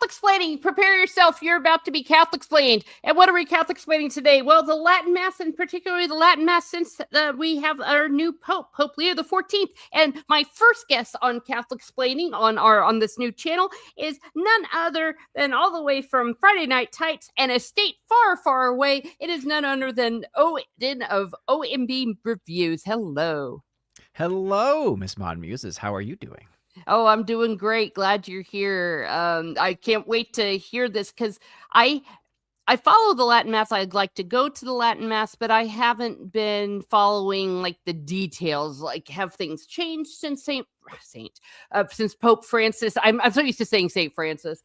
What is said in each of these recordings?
Catholicsplaining. Prepare yourself. You're about to be Catholicsplained. And what are we Catholicsplaining today? Well, the Latin Mass, and particularly the Latin Mass, since we have our new Pope, Pope Leo the 14th. And my first guest on Catholicsplaining on this new channel is none other than all the way from Friday Night Tights and a state far, far away. It is none other than Odin of OMB Reviews. Hello. Hello, Miss Mod Muses. How are you doing? Oh, I'm doing great. Glad you're here. I can't wait to hear this because I follow the Latin Mass. I'd like to go to the Latin Mass, but I haven't been following like the details. Like, have things changed since since Pope Francis? I'm so used to saying Saint Francis.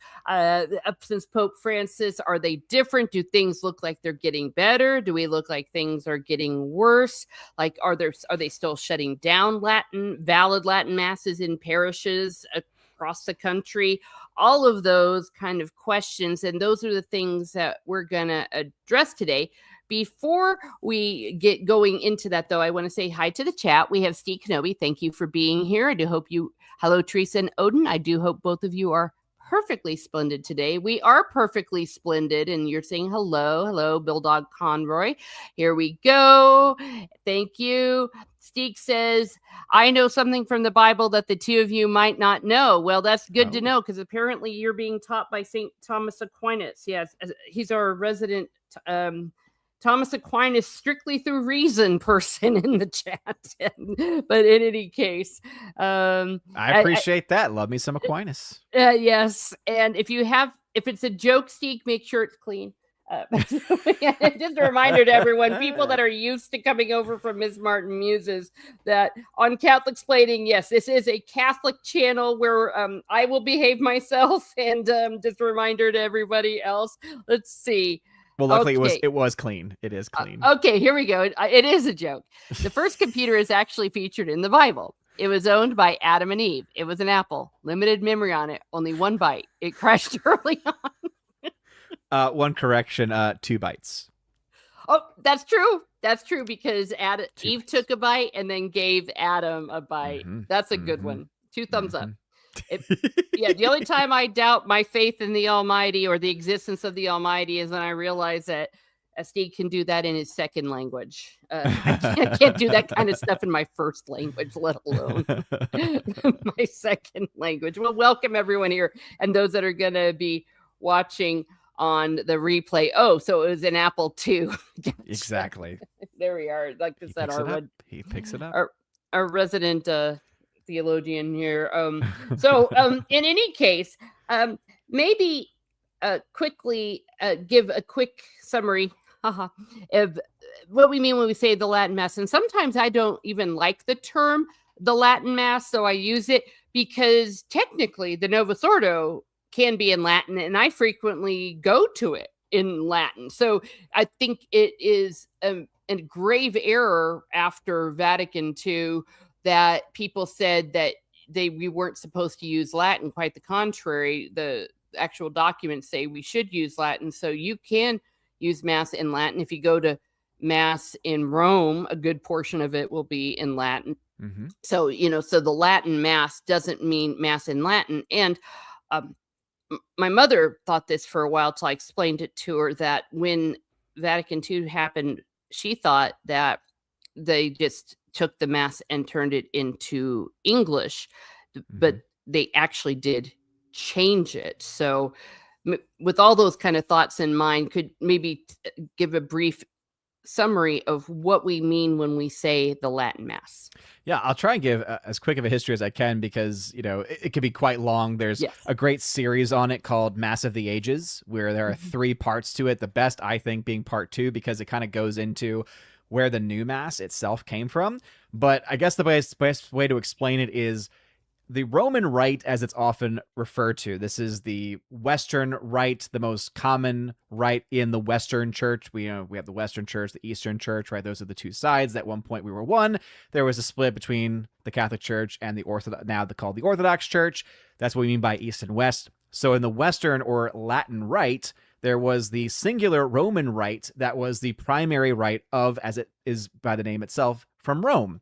Since Pope Francis, are they different? Do things look like they're getting better? Do we look like things are getting worse? Like, are they still shutting down valid Latin masses in parishes across the country? All of those kind of questions, and those are the things that we're gonna address today. Before we get going into that, though, I want to say hi to the chat. We have Steve Kenobi. Thank you for being here. I do hope hello, Teresa and Odin. I do hope both of you are perfectly splendid today. We are perfectly splendid, and you're saying hello, Bill Dog Conroy. Here we go. Thank you. Steek says, I know something from the Bible that the two of you might not know. Well, that's good to know, because apparently you're being taught by St. Thomas Aquinas. Yes, he's our resident Thomas Aquinas strictly through reason person in the chat. But in any case, I appreciate that. Love me some Aquinas. Yes. And if it's a joke, Steek, make sure it's clean. Just a reminder to everyone, people that are used to coming over from Ms. Martin Muses, that on Catholicsplaining, yes, this is a Catholic channel where I will behave myself. And just a reminder to everybody else. Let's see. Well, luckily it was clean. It is clean. Okay, here we go. It is a joke. The first computer is actually featured in the Bible. It was owned by Adam and Eve. It was an Apple. Limited memory on it. Only 1 byte. It crashed early on. One correction, 2 bytes. Oh, that's true. That's true, because Eve took a bite and then gave Adam a bite. Mm-hmm. That's a good one. 2 thumbs up. The only time I doubt my faith in the Almighty or the existence of the Almighty is when I realize that Steve can do that in his second language. I can't do that kind of stuff in my first language, let alone my second language. Well, welcome everyone here, and those that are going to be watching on the replay. Oh, so it was an Apple II. Exactly. There we are. Like I said, he picks it up. Our resident theologian here. So in any case, maybe quickly give a quick summary of what we mean when we say the Latin Mass. And sometimes I don't even like the term the Latin Mass, so I use it because technically the Novus Ordo can be in Latin, and I frequently go to it in Latin. So I think it is a grave error after Vatican II that people said that we weren't supposed to use Latin. Quite the contrary. The actual documents say we should use Latin. So you can use Mass in Latin. If you go to Mass in Rome, a good portion of it will be in Latin. Mm-hmm. So, so the Latin Mass doesn't mean Mass in Latin. And my mother thought this for a while till I explained it to her, that when Vatican II happened, she thought that they just took the Mass and turned it into English, but they actually did change it. So with all those kind of thoughts in mind, could maybe give a brief summary of what we mean when we say the Latin Mass? Yeah, I'll try and give as quick of a history as I can, because, it can be quite long. There's a great series on it called Mass of the Ages, where there are 3 parts to it. The best, I think, being part 2, because it kind of goes into where the new Mass itself came from. But I guess the best way to explain it is the Roman Rite, as it's often referred to. This is the Western Rite, the most common rite in the Western Church. We have the Western Church, the Eastern Church, right? Those are the 2 sides. At one point we were one. There was a split between the Catholic Church and the Orthodox, now called the Orthodox Church. That's what we mean by East and West. So in the Western or Latin Rite, there was the singular Roman Rite that was the primary rite of, as it is by the name itself, from Rome.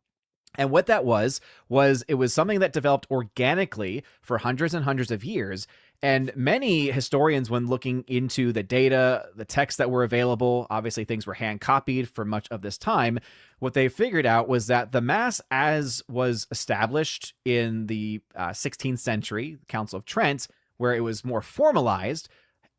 And what that was it was something that developed organically for hundreds and hundreds of years. And many historians, when looking into the data, the texts that were available, obviously things were hand copied for much of this time. What they figured out was that the Mass, as was established in the 16th century, Council of Trent, where it was more formalized,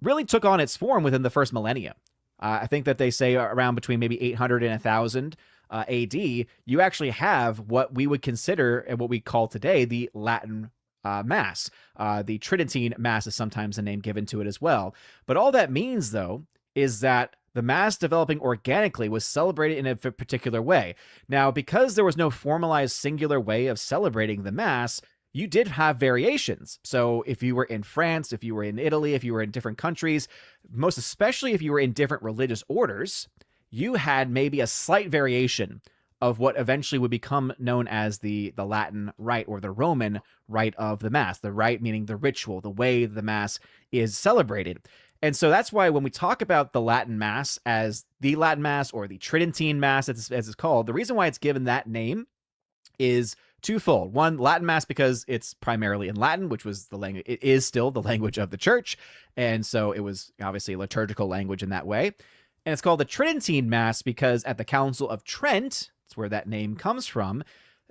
really took on its form within the first millennia. I think that they say around between maybe 800 and 1000 AD, you actually have what we would consider and what we call today the Latin Mass. The Tridentine Mass is sometimes a name given to it as well. But all that means, though, is that the Mass developing organically was celebrated in a particular way. Now, because there was no formalized singular way of celebrating the Mass, you did have variations. So if you were in France, if you were in Italy, if you were in different countries, most especially if you were in different religious orders, you had maybe a slight variation of what eventually would become known as the Latin rite or the Roman rite of the Mass. The rite meaning the ritual, the way the Mass is celebrated. And so that's why when we talk about the Latin Mass as the Latin Mass or the Tridentine Mass, as it's called, the reason why it's given that name is twofold. One, Latin Mass, because it's primarily in Latin, which was the language, it is still the language of the church. And so it was obviously a liturgical language in that way. And it's called the Tridentine Mass because at the Council of Trent, that's where that name comes from,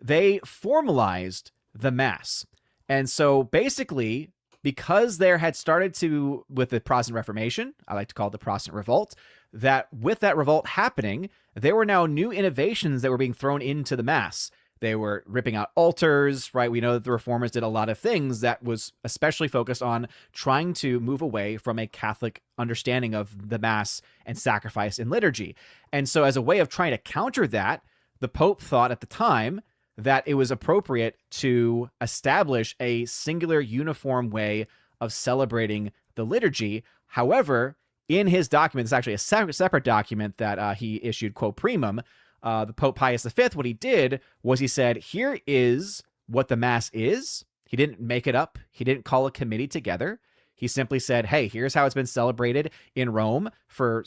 they formalized the Mass. And so basically, because there had started to, with the Protestant Reformation, I like to call it the Protestant Revolt, that with that revolt happening, there were now new innovations that were being thrown into the Mass. They were ripping out altars, right? We know that the Reformers did a lot of things that was especially focused on trying to move away from a Catholic understanding of the Mass and sacrifice in liturgy. And so as a way of trying to counter that, the Pope thought at the time that it was appropriate to establish a singular uniform way of celebrating the liturgy. However, in his document, it's actually a separate document that he issued quo primum, the Pope Pius V, what he did was he said, here is what the Mass is. He didn't make it up. He didn't call a committee together. He simply said, hey, here's how it's been celebrated in Rome for,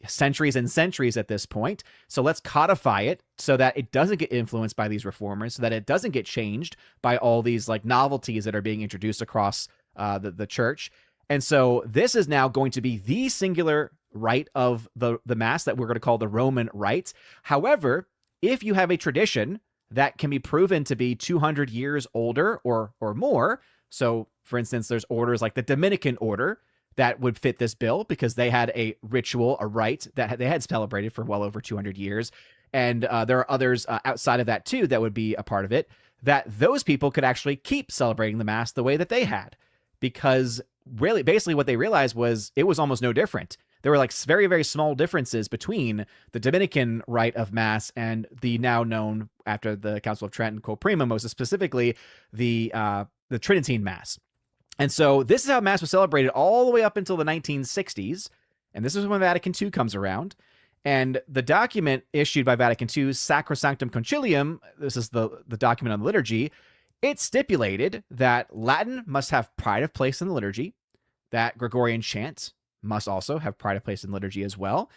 centuries and centuries at this point. So let's codify it so that it doesn't get influenced by these reformers, so that it doesn't get changed by all these like novelties that are being introduced across the church. And so this is now going to be the singular rite of the Mass that we're going to call the Roman rite. However, if you have a tradition that can be proven to be 200 years older or more, so for instance, there's orders like the Dominican order that would fit this bill because they had a ritual, a rite that they had celebrated for well over 200 years. And there are others outside of that too that would be a part of it, that those people could actually keep celebrating the Mass the way that they had. Because really, basically what they realized was it was almost no different. There were like very, very small differences between the Dominican rite of Mass and the now known, after the Council of Trent and quo primum, most specifically, the Tridentine Mass. And so this is how Mass was celebrated all the way up until the 1960s. And this is when Vatican II comes around. And the document issued by Vatican II, Sacrosanctum Concilium, this is the document on the liturgy, it stipulated that Latin must have pride of place in the liturgy, that Gregorian chant must also have pride of place in liturgy as well,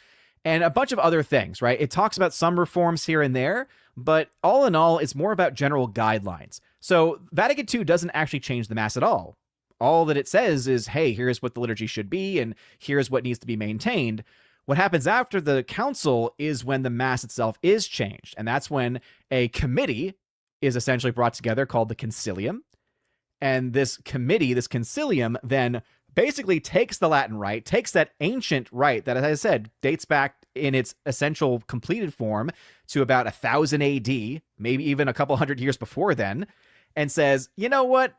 and a bunch of other things, right? It talks about some reforms here and there, but all in all, it's more about general guidelines. So Vatican II doesn't actually change the Mass at all. All that it says is, hey, here's what the liturgy should be, and here's what needs to be maintained. What happens after the council is when the Mass itself is changed, and that's when a committee is essentially brought together called the Concilium. And this committee, this Concilium, then basically takes the Latin rite, takes that ancient rite that, as I said, dates back in its essential completed form to about 1000 AD, maybe even a couple hundred years before then, and says, you know what?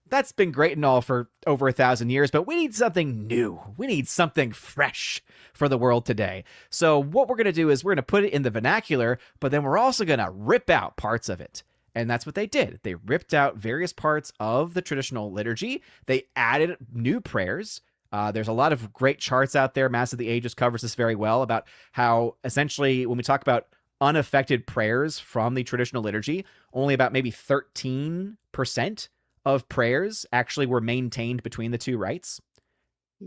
That's been great and all for over 1,000 years, but we need something new. We need something fresh for the world today. So what we're going to do is we're going to put it in the vernacular, but then we're also going to rip out parts of it. And that's what they did. They ripped out various parts of the traditional liturgy. They added new prayers. There's a lot of great charts out there. Mass of the Ages covers this very well about how essentially when we talk about unaffected prayers from the traditional liturgy, only about maybe 13% of prayers actually were maintained between the two rites.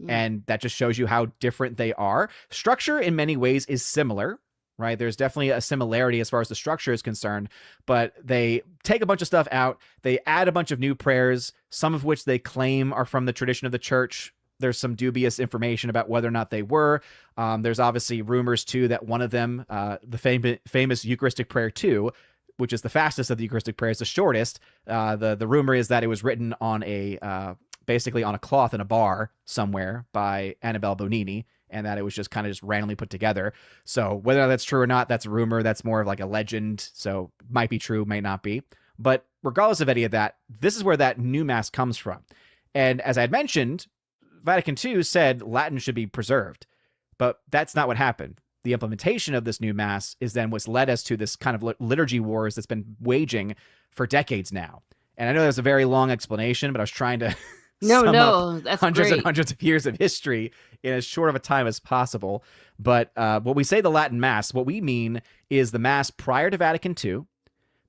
And that just shows you how different they are. Structure in many ways is similar. right? There's definitely a similarity as far as the structure is concerned, but they take a bunch of stuff out. They add a bunch of new prayers, some of which they claim are from the tradition of the church. There's some dubious information about whether or not they were. There's obviously rumors, too, that one of them, the famous Eucharistic Prayer 2, which is the fastest of the Eucharistic prayers, the shortest, the rumor is that it was written on basically on a cloth in a bar somewhere by Annabelle Bonini, and that it was just kind of just randomly put together. So whether or not that's true or not, that's a rumor. That's more of like a legend. So might be true, may not be. But regardless of any of that, this is where that new Mass comes from. And as I had mentioned, Vatican II said Latin should be preserved, but that's not what happened. The implementation of this new Mass is then what's led us to this kind of liturgy wars that's been waging for decades now. And I know there's a very long explanation, but I was trying to sum up that's hundreds great. and hundreds of years of history in as short of a time as possible. But when we say the Latin Mass, what we mean is the Mass prior to Vatican II,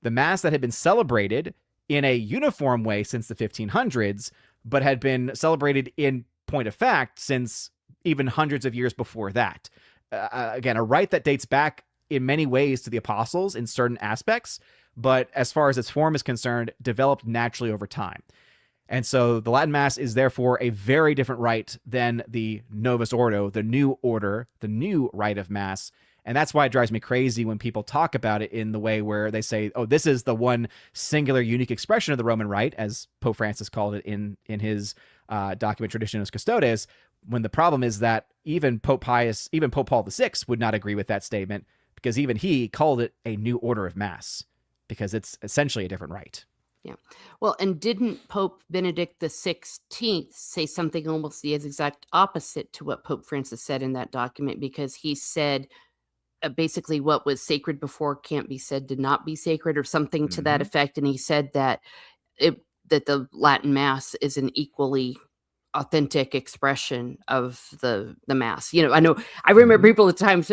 the Mass that had been celebrated in a uniform way since the 1500s, but had been celebrated in point of fact since even hundreds of years before that. Again, a rite that dates back in many ways to the apostles in certain aspects, but as far as its form is concerned, developed naturally over time. And so the Latin Mass is therefore a very different rite than the Novus Ordo, the new order, the new rite of Mass. And that's why it drives me crazy when people talk about it in the way where they say, oh, this is the one singular unique expression of the Roman Rite, as Pope Francis called it in his document Traditionis Custodes, when the problem is that even Pope Paul VI would not agree with that statement, because even he called it a new order of Mass, because it's essentially a different rite. Yeah. Well, and didn't Pope Benedict XVI say something almost the exact opposite to what Pope Francis said in that document? Because he said basically what was sacred before can't be said to not be sacred, or something to that effect. And he said that that the Latin Mass is an equally authentic expression of the Mass. You know, I remember people at times,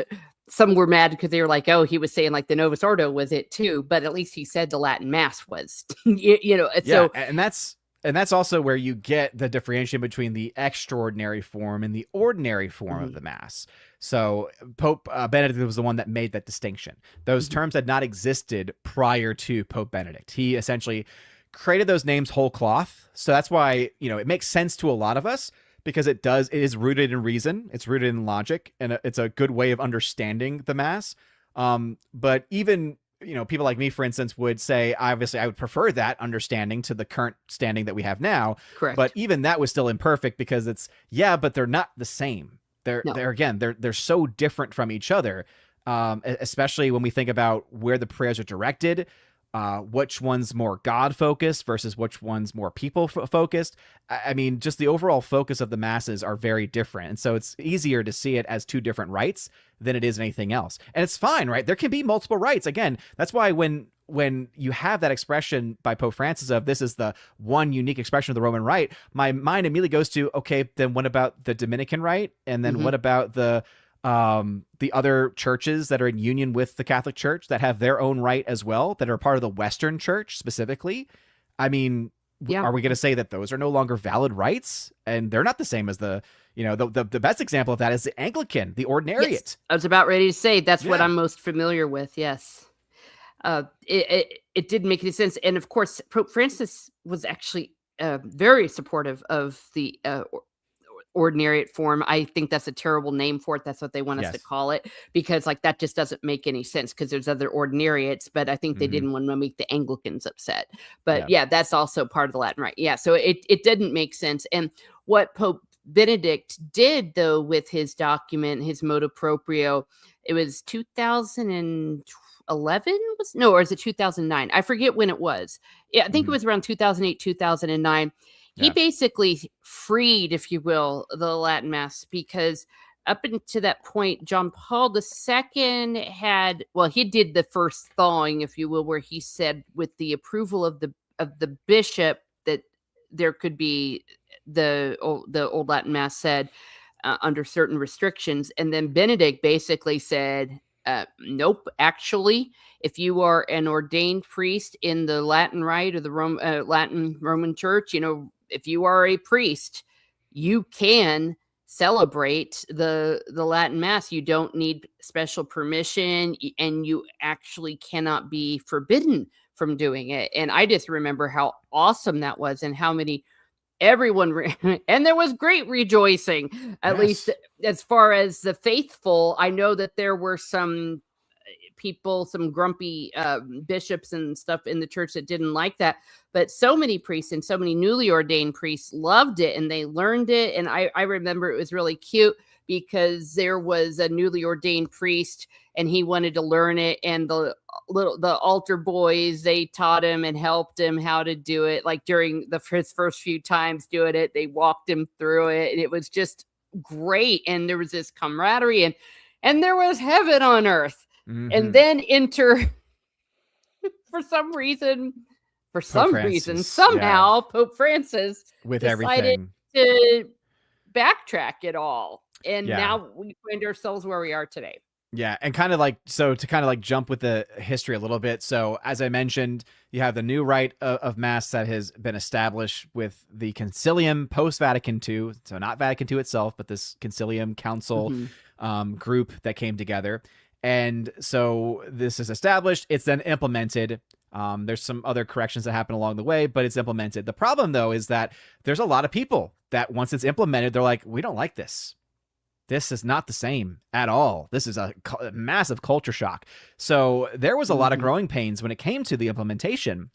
some were mad because they were like, oh, he was saying like the Novus Ordo was it too, but at least he said the Latin Mass was, So, and that's also where you get the differentiation between the extraordinary form and the ordinary form of the Mass. So Pope Benedict was the one that made that distinction. Those terms had not existed prior to Pope Benedict. He essentially created those names whole cloth. So that's why, it makes sense to a lot of us, because it is rooted in reason, it's rooted in logic, and it's a good way of understanding the Mass. But even, people like me, for instance, would say, obviously, I would prefer that understanding to the current standing that we have now. Correct. But even that was still imperfect, because but they're not the same. They're so different from each other, especially when we think about where the prayers are directed. Which one's more God-focused versus which one's more people-focused. I mean, just the overall focus of the Masses are very different. And so it's easier to see it as two different rites than it is anything else. And it's fine, right? There can be multiple rites. Again, that's why when you have that expression by Pope Francis of this is the one unique expression of the Roman Rite, my mind immediately goes to, okay, then what about the Dominican Rite? And then what about the other churches that are in union with the Catholic Church that have their own rite as well, that are part of the Western Church specifically? I mean, are we going to say that those are no longer valid rites? And they're not the same as the best example of that is the Anglican, the Ordinariate. Yes, I was about ready to say that's what I'm most familiar with. Yes. It didn't make any sense. And of course, Pope Francis was actually very supportive of the Ordinariate form. I think that's a terrible name for it. That's what they want us to call it, because like that just doesn't make any sense, because there's other Ordinariates, but I think they didn't want to make the Anglicans upset. But that's also part of the Latin Rite. Yeah, so it didn't make sense. And what Pope Benedict did, though, with his document, his motu proprio, it was 2011, or is it 2009? I forget when it was. Yeah, I think it was around 2008, 2009. He basically freed, if you will, the Latin Mass, because up until that point, John Paul II he did the first thawing, if you will, where he said with the approval of the bishop that there could be the old Latin Mass said under certain restrictions. And then Benedict basically said, nope, actually, if you are an ordained priest in the Latin Rite or the Latin Roman Church, if you are a priest, you can celebrate the Latin Mass. You don't need special permission, and you actually cannot be forbidden from doing it. And I just remember how awesome that was, and how many everyone and there was great rejoicing, at least as far as the faithful. I know that there were some people, some grumpy bishops and stuff in the church that didn't like that, but so many priests and so many newly ordained priests loved it, and they learned it. And I remember it was really cute, because there was a newly ordained priest and he wanted to learn it, and the altar boys, they taught him and helped him how to do it. Like during his first few times doing it, they walked him through it, and it was just great. And there was this camaraderie, and there was heaven on earth. Mm-hmm. And then for some reason, somehow, Pope Francis with decided to backtrack it all. And now we find ourselves where we are today. Yeah. And to jump with the history a little bit. So as I mentioned, you have the new rite of Mass that has been established with the Concilium post-Vatican II. So not Vatican II itself, but this Concilium Council group that came together. And so this is established. It's then implemented. There's some other corrections that happen along the way, but it's implemented. The problem, though, is that there's a lot of people that once it's implemented, they're like, we don't like this. This is not the same at all. This is a massive culture shock. So there was a lot of growing pains when it came to the implementation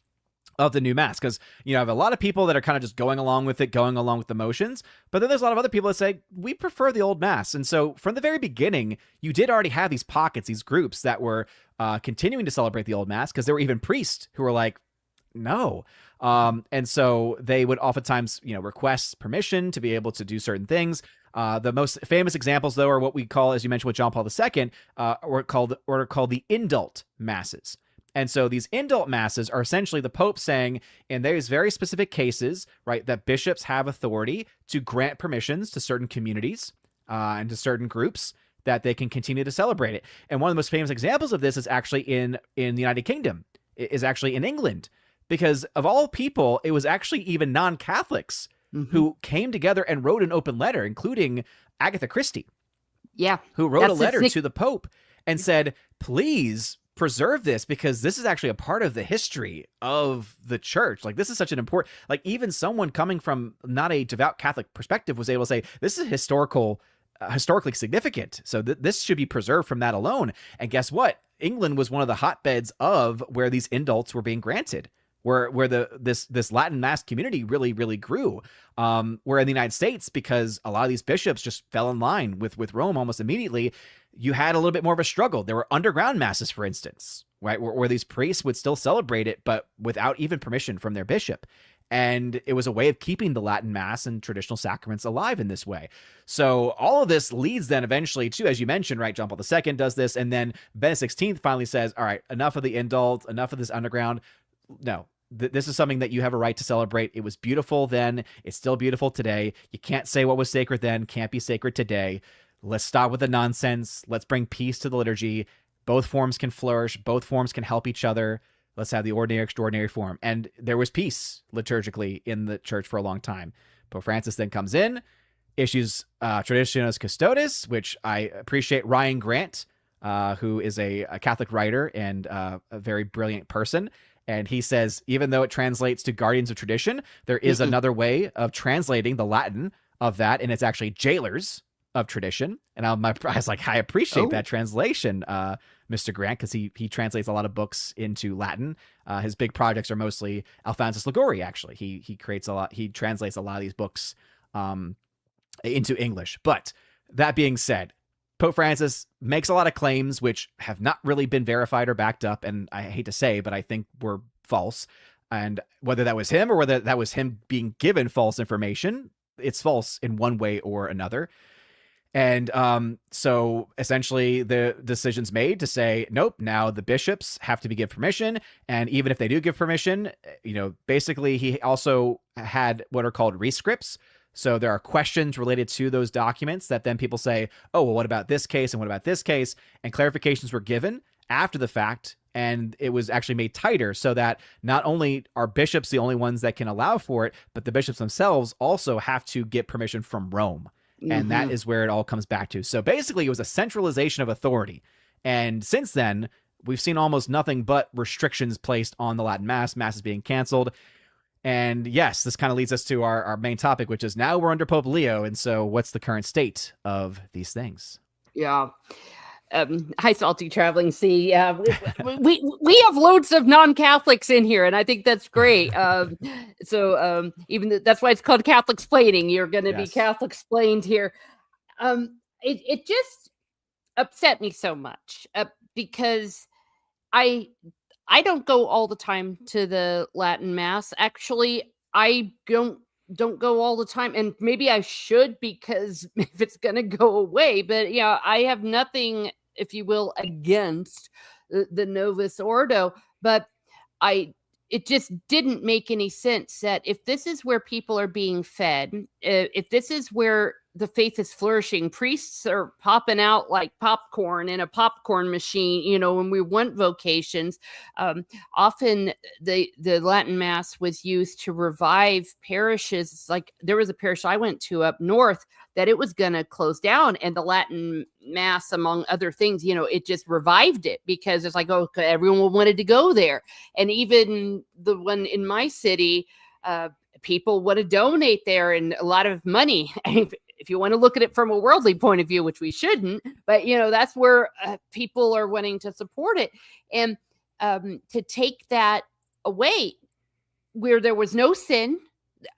of the new Mass, because I have a lot of people that are kind of just going along with it, going along with the motions, but then there's a lot of other people that say we prefer the old Mass. And so from the very beginning, you did already have these pockets, these groups that were continuing to celebrate the old Mass, because there were even priests who were like, no. And so they would oftentimes request permission to be able to do certain things. The most famous examples, though, are what we call, as you mentioned with John Paul II, are called the indult masses. And so these indult masses are essentially the Pope saying, in these very specific cases, right, that bishops have authority to grant permissions to certain communities and to certain groups that they can continue to celebrate it. And one of the most famous examples of this is actually in the United Kingdom, is actually in England, because of all people, it was actually even non-Catholics who came together and wrote an open letter, including Agatha Christie, who wrote a letter to the Pope and said, please preserve this, because this is actually a part of the history of the church. Like, this is such an important, like, even someone coming from not a devout Catholic perspective was able to say, this is historically significant. So this should be preserved from that alone. And guess what? England was one of the hotbeds of where these indults were being granted, where this Latin Mass community really, really grew. Where in the United States, because a lot of these bishops just fell in line with Rome almost immediately, you had a little bit more of a struggle. There were underground masses, for instance, right, where these priests would still celebrate it, but without even permission from their bishop. And it was a way of keeping the Latin Mass and traditional sacraments alive in this way. So all of this leads then eventually to, as you mentioned, right, John Paul II does this, and then Benedict XVI finally says, all right, enough of the indult, enough of this underground. No, this is something that you have a right to celebrate. It was beautiful then. It's still beautiful today. You can't say what was sacred then can't be sacred today. Let's stop with the nonsense. Let's bring peace to the liturgy. Both forms can flourish. Both forms can help each other. Let's have the ordinary, extraordinary form. And there was peace liturgically in the church for a long time. Pope Francis then comes in, issues Traditionis Custodes, which I appreciate. Ryan Grant, who is a Catholic writer and a very brilliant person. And he says, even though it translates to guardians of tradition, there is another way of translating the Latin of that, and it's actually jailers of tradition. And I was like, I appreciate that translation, Mr. Grant, because he translates a lot of books into Latin. His big projects are mostly Alphonsus Liguori, actually. He translates a lot of these books into English. But that being said, Pope Francis makes a lot of claims which have not really been verified or backed up, and I hate to say, but I think were false. And whether that was him or whether that was him being given false information, it's false in one way or another. And so essentially the decision's made to say, nope, now the bishops have to be given permission. And even if they do give permission, basically he also had what are called rescripts. So there are questions related to those documents that then people say, oh, well, what about this case? And what about this case? And clarifications were given after the fact. And it was actually made tighter so that not only are bishops the only ones that can allow for it, but the bishops themselves also have to get permission from Rome. And that is where it all comes back to. So basically, it was a centralization of authority. And since then, we've seen almost nothing but restrictions placed on the Latin Mass, Masses being canceled. And yes, this kind of leads us to our main topic, which is now we're under Pope Leo. And so what's the current state of these things? Yeah. Hi, Salty Traveling Sea. We have loads of non-Catholics in here, and I think that's great. So even that's why it's called Catholicsplaining. You're going to be Catholicsplained here. It just upset me so much because I don't go all the time to the Latin Mass. Actually, I don't go all the time, and maybe I should, because if it's going to go away. But yeah, I have nothing, if you will, against the Novus Ordo, but it just didn't make any sense that if this is where people are being fed, if this is where the faith is flourishing, priests are popping out like popcorn in a popcorn machine, when we want vocations. Often the Latin Mass was used to revive parishes. Like there was a parish I went to up north that it was going to close down, and the Latin Mass, among other things, it just revived it, because it's like, oh, everyone wanted to go there. And even the one in my city, people want to donate there, and a lot of money. If you want to look at it from a worldly point of view, which we shouldn't, but that's where people are wanting to support it. And to take that away, where there was no sin.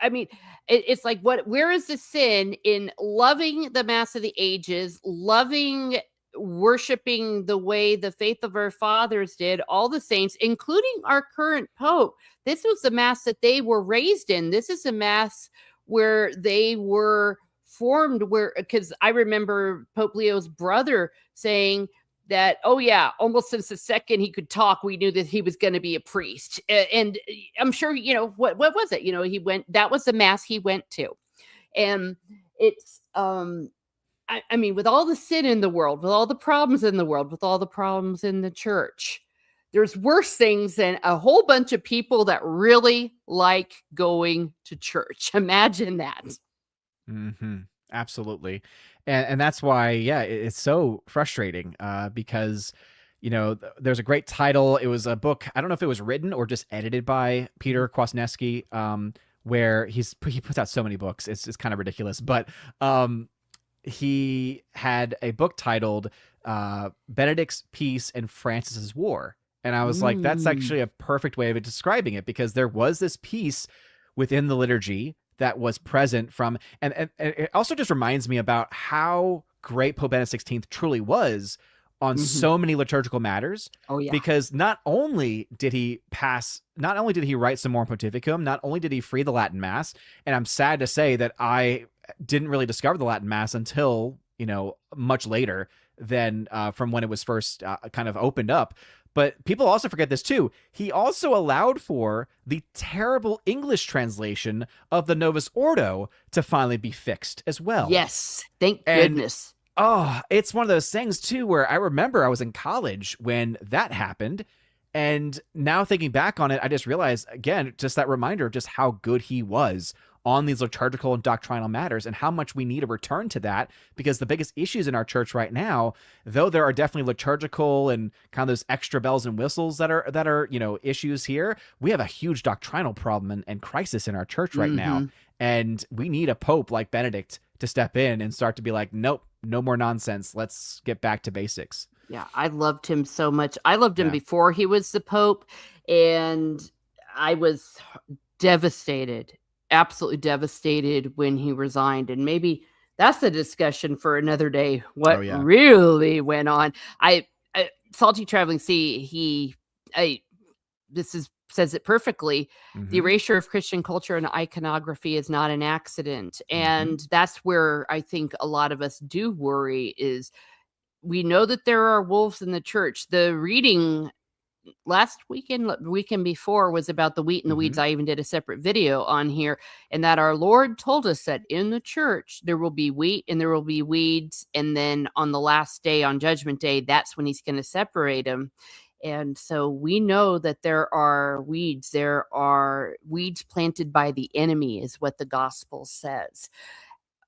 I mean, it's like, where is the sin in loving the Mass of the Ages, loving, worshiping the way the faith of our fathers did, all the saints, including our current Pope? This was the Mass that they were raised in. This is a Mass where they were formed, because I remember Pope Leo's brother saying that, oh yeah, almost since the second he could talk, we knew that he was going to be a priest. And I'm sure, what was it? That was the Mass he went to. And it's, I mean, with all the sin in the world, with all the problems in the world, with all the problems in the church, there's worse things than a whole bunch of people that really like going to church. Imagine that. Absolutely. And that's why, it's so frustrating, because, there's a great title. It was a book. I don't know if it was written or just edited by Peter Kwasniewski, where he puts out so many books. It's kind of ridiculous. But he had a book titled Benedict's Peace and Francis's War. And I was like, that's actually a perfect way of describing it, because there was this peace within the liturgy that was present from, and it also just reminds me about how great Pope Benedict XVI truly was on so many liturgical matters. Oh yeah. Because not only did he write some more Pontificum, not only did he free the Latin Mass, and I'm sad to say that I didn't really discover the Latin Mass until, much later than from when it was first kind of opened up. But people also forget this too. He also allowed for the terrible English translation of the Novus Ordo to finally be fixed as well. Yes, thank goodness. It's one of those things too, where I remember I was in college when that happened. And now thinking back on it, I just realized, again, just that reminder of just how good he was on these liturgical and doctrinal matters, and how much we need to return to that, because the biggest issues in our church right now, though there are definitely liturgical and kind of those extra bells and whistles that are issues here, we have a huge doctrinal problem and crisis in our church right now. And we need a pope like Benedict to step in and start to be like, nope, no more nonsense. Let's get back to basics. Yeah, I loved him so much. I loved him before he was the Pope, and I was devastated, absolutely devastated when he resigned. And maybe that's a discussion for another day, what really went on. Salty Traveling Sea, says it perfectly. The erasure of Christian culture and iconography is not an accident. And that's where I think a lot of us do worry, is we know that there are wolves in the church. The reading last weekend, the weekend before, was about the wheat and the weeds. I even did a separate video on here, and that our Lord told us that in the church there will be wheat and there will be weeds. And then on the last day, on Judgment Day, that's when he's going to separate them. And so we know that there are weeds. There are weeds planted by the enemy, is what the gospel says.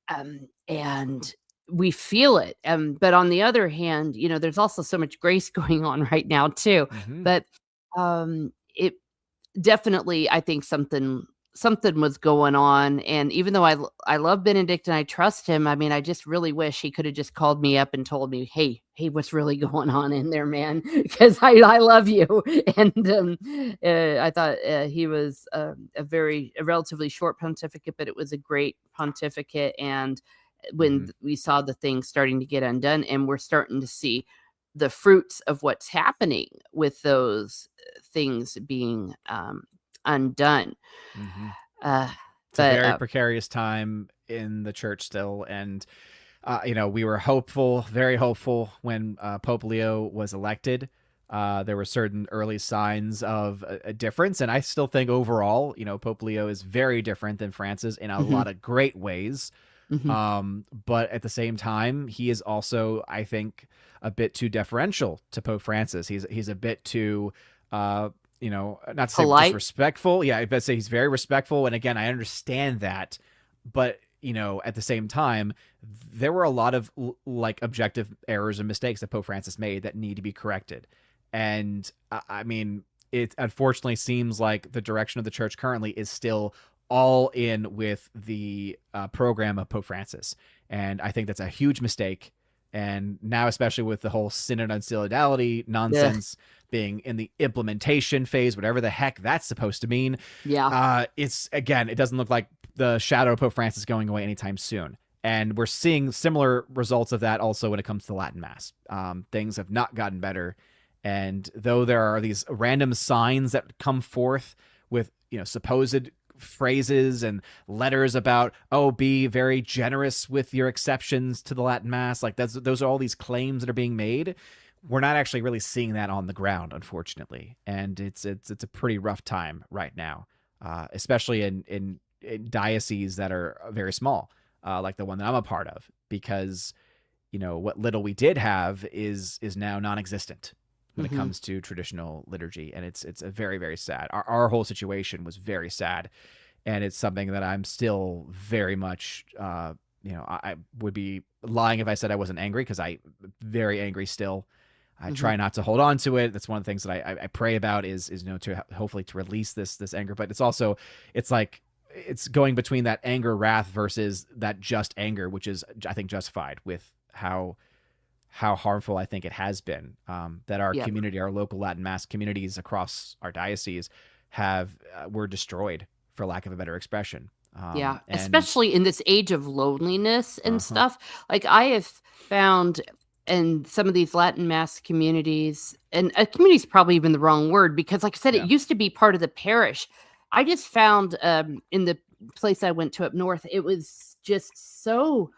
And we feel it. But on the other hand, there's also so much grace going on right now too. Mm-hmm. But it definitely, I think something was going on. And even though I love Benedict and I trust him, I mean, I just really wish he could have just called me up and told me, hey, what's really going on in there, man? Because I love you. And I thought he was a relatively short pontificate, but it was a great pontificate. And when we saw the things starting to get undone, and we're starting to see the fruits of what's happening with those things being undone. It's a very precarious time in the church still. And, we were very hopeful when Pope Leo was elected. There were certain early signs of a difference. And I still think overall, Pope Leo is very different than Francis in a lot of great ways. But at the same time, he is also, I think, a bit too deferential to Pope Francis. He's a bit too, not to say disrespectful. Yeah, I'd say he's very respectful. And again, I understand that. But, at the same time, there were a lot of objective errors and mistakes that Pope Francis made that need to be corrected. And I mean, it unfortunately seems like the direction of the church currently is still all in with the program of Pope Francis. And I think that's a huge mistake. And now, especially with the whole synod on synodality nonsense being in the implementation phase, whatever the heck that's supposed to mean. Yeah. It doesn't look like the shadow of Pope Francis going away anytime soon. And we're seeing similar results of that also when it comes to Latin Mass. Things have not gotten better. And though there are these random signs that come forth with, supposed phrases and letters about, be very generous with your exceptions to the Latin Mass, like those are all these claims that are being made. We're not actually really seeing that on the ground, unfortunately. And it's a pretty rough time right now, especially in dioceses that are very small, like the one that I'm a part of, because what little we did have is now non-existent when it comes to traditional liturgy. And it's a very, very sad. Our whole situation was very sad. And it's something that I'm still very much, I would be lying if I said I wasn't angry, because I'm very angry still. I try not to hold on to it. That's one of the things that I pray about is to hopefully to release this anger. But it's like, it's going between that anger, wrath versus that just anger, which is, I think, justified with how harmful I think it has been, that our community, our local Latin Mass communities across our diocese were destroyed, for lack of a better expression. Especially in this age of loneliness and stuff. Like I have found in some of these Latin Mass communities, and a community is probably even the wrong word, because like I said, it used to be part of the parish. I just found in the place I went to up north, it was just so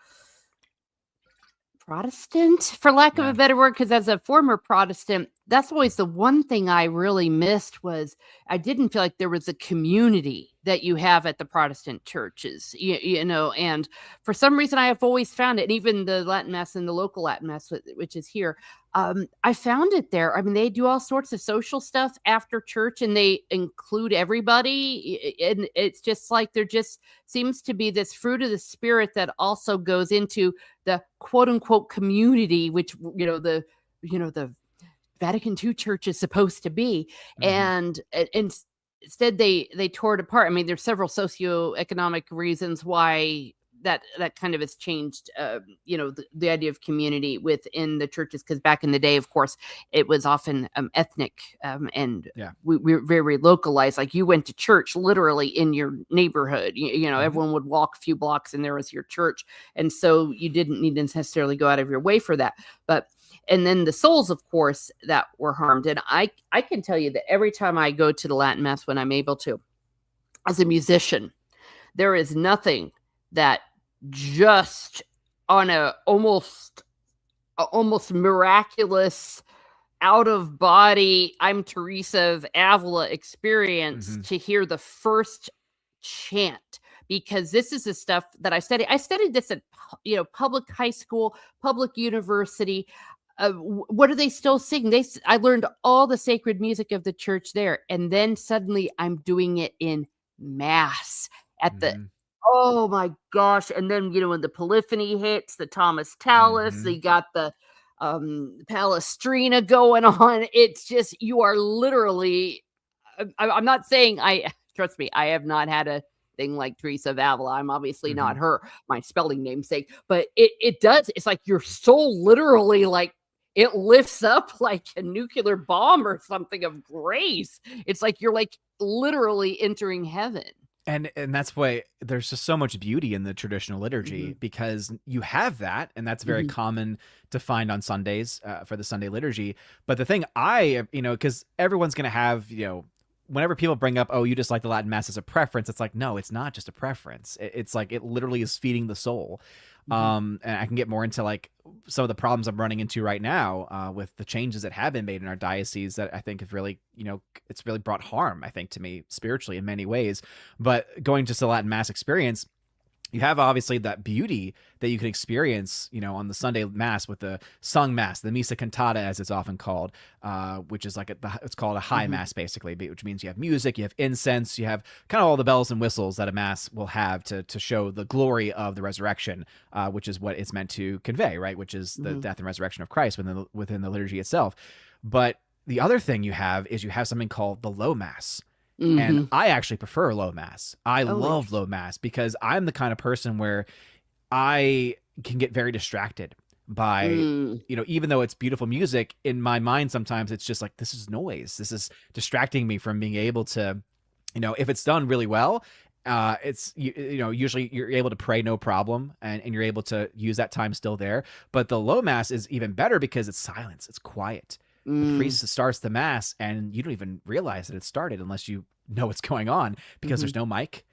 Protestant, for lack of a better word, because as a former Protestant, that's always the one thing I really missed, was I didn't feel like there was a community that you have at the Protestant churches, and for some reason I have always found it. And even the Latin Mass and the local Latin Mass, which is here, I found it there. I mean, they do all sorts of social stuff after church, and they include everybody. And it's just like there just seems to be this fruit of the Spirit that also goes into the quote unquote community, which the Vatican II church is supposed to be. And instead they tore it apart. I mean, there's several socioeconomic reasons why that kind of has changed, the idea of community within the churches. Because back in the day, of course, it was often ethnic, and we were very localized. Like you went to church literally in your neighborhood. Everyone would walk a few blocks and there was your church. And so you didn't need to necessarily go out of your way for that. And then the souls, of course, that were harmed. And I can tell you that every time I go to the Latin Mass when I'm able to, as a musician, there is nothing that just on a almost miraculous out of body I'm Teresa of Avila experience to hear the first chant, because this is the stuff that I studied. I studied this at public high school, public university. What do they still sing? I learned all the sacred music of the church there, and then suddenly I'm doing it in Mass at the Oh my gosh. And then, when the polyphony hits, the Thomas Tallis, they got the Palestrina going on. It's just, you are literally, I'm not saying trust me, I have not had a thing like Teresa of Avila. I'm obviously not her, my spelling namesake, but it does. It's like your soul literally, like, it lifts up like a nuclear bomb or something of grace. It's like you're like literally entering heaven. And that's why there's just so much beauty in the traditional liturgy, because you have that, and that's very common to find on Sundays for the Sunday liturgy. But the thing because everyone's going to have, whenever people bring up, oh, you just like the Latin Mass as a preference, it's like, no, it's not just a preference. It's like, it literally is feeding the soul. And I can get more into like some of the problems I'm running into right now with the changes that have been made in our diocese that I think have really, it's really brought harm, I think, to me spiritually in many ways. But going just to Latin Mass experience, you have obviously that beauty that you can experience, on the Sunday Mass with the sung Mass, the Missa Cantata, as it's often called, which is like it's called a high Mass, basically, which means you have music, you have incense, you have kind of all the bells and whistles that a Mass will have to show the glory of the resurrection, which is what it's meant to convey, right? Which is the death and resurrection of Christ within the liturgy itself. But the other thing you have is you have something called the low Mass. And I actually prefer low Mass. I love low Mass because I'm the kind of person where I can get very distracted by, even though it's beautiful music, in my mind sometimes it's just like, this is noise. This is distracting me from being able to, if it's done really well, it's, usually you're able to pray no problem, and you're able to use that time still there. But the low Mass is even better because it's silence. It's quiet. The priest starts the Mass and you don't even realize that it started unless you know what's going on, because there's no mic.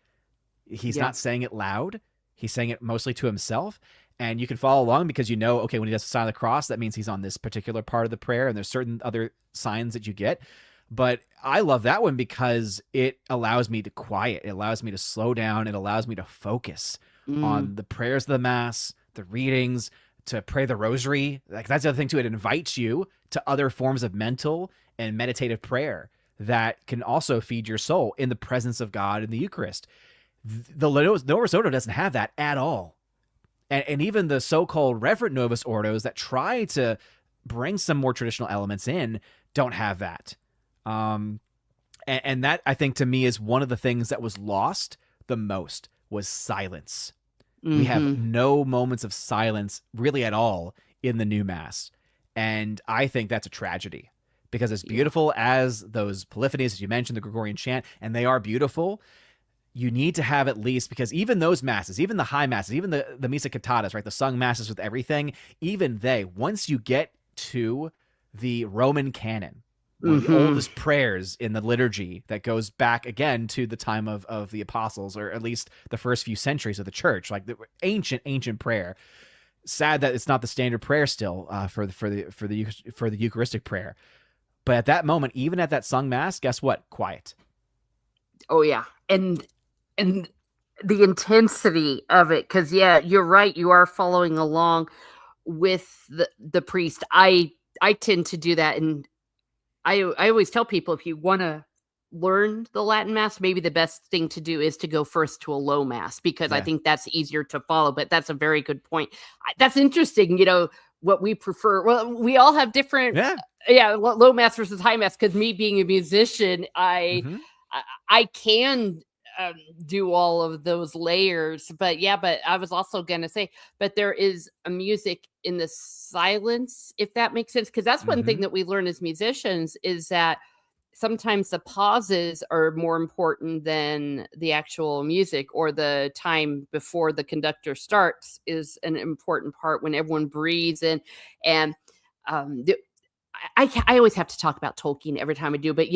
He's not saying it loud. He's saying it mostly to himself. And you can follow along because okay, when he does the sign of the cross, that means he's on this particular part of the prayer, and there's certain other signs that you get. But I love that one because it allows me to quiet. It allows me to slow down. It allows me to focus on the prayers of the Mass, the readings, to pray the rosary. Like, that's the other thing too. It invites you to other forms of mental and meditative prayer that can also feed your soul in the presence of God in the Eucharist. The Novus Ordo doesn't have that at all. And even the so-called Reverent Novus Ordos that try to bring some more traditional elements in don't have that. And that, I think, to me, is one of the things that was lost the most, was silence. We have no moments of silence really at all in the new Mass. And I think that's a tragedy, because as beautiful as those polyphonies, as you mentioned, the Gregorian chant, and they are beautiful, you need to have at least, because even those Masses, even the high Masses, even the Missa Cantatas, right, the sung Masses with everything, even they, once you get to the Roman canon, one of the oldest prayers in the liturgy that goes back again to the time of the apostles, or at least the first few centuries of the church, like the ancient prayer. Sad that it's not the standard prayer still for the Eucharistic prayer. But at that moment, even at that sung Mass, guess what? Quiet. Oh yeah, and the intensity of it, because you're right. You are following along with the priest. I tend to do that, and I always tell people, if you want to learn the Latin Mass, maybe the best thing to do is to go first to a low Mass, because I think that's easier to follow. But that's a very good point. That's interesting. What we prefer. Well, we all have different. Low Mass versus high Mass. Because me being a musician, I can do all of those layers. But I was also gonna say, but there is a music in the silence, if that makes sense, because that's one thing that we learn as musicians, is that sometimes the pauses are more important than the actual music, or the time before the conductor starts is an important part, when everyone breathes in. And I always have to talk about Tolkien every time I do, but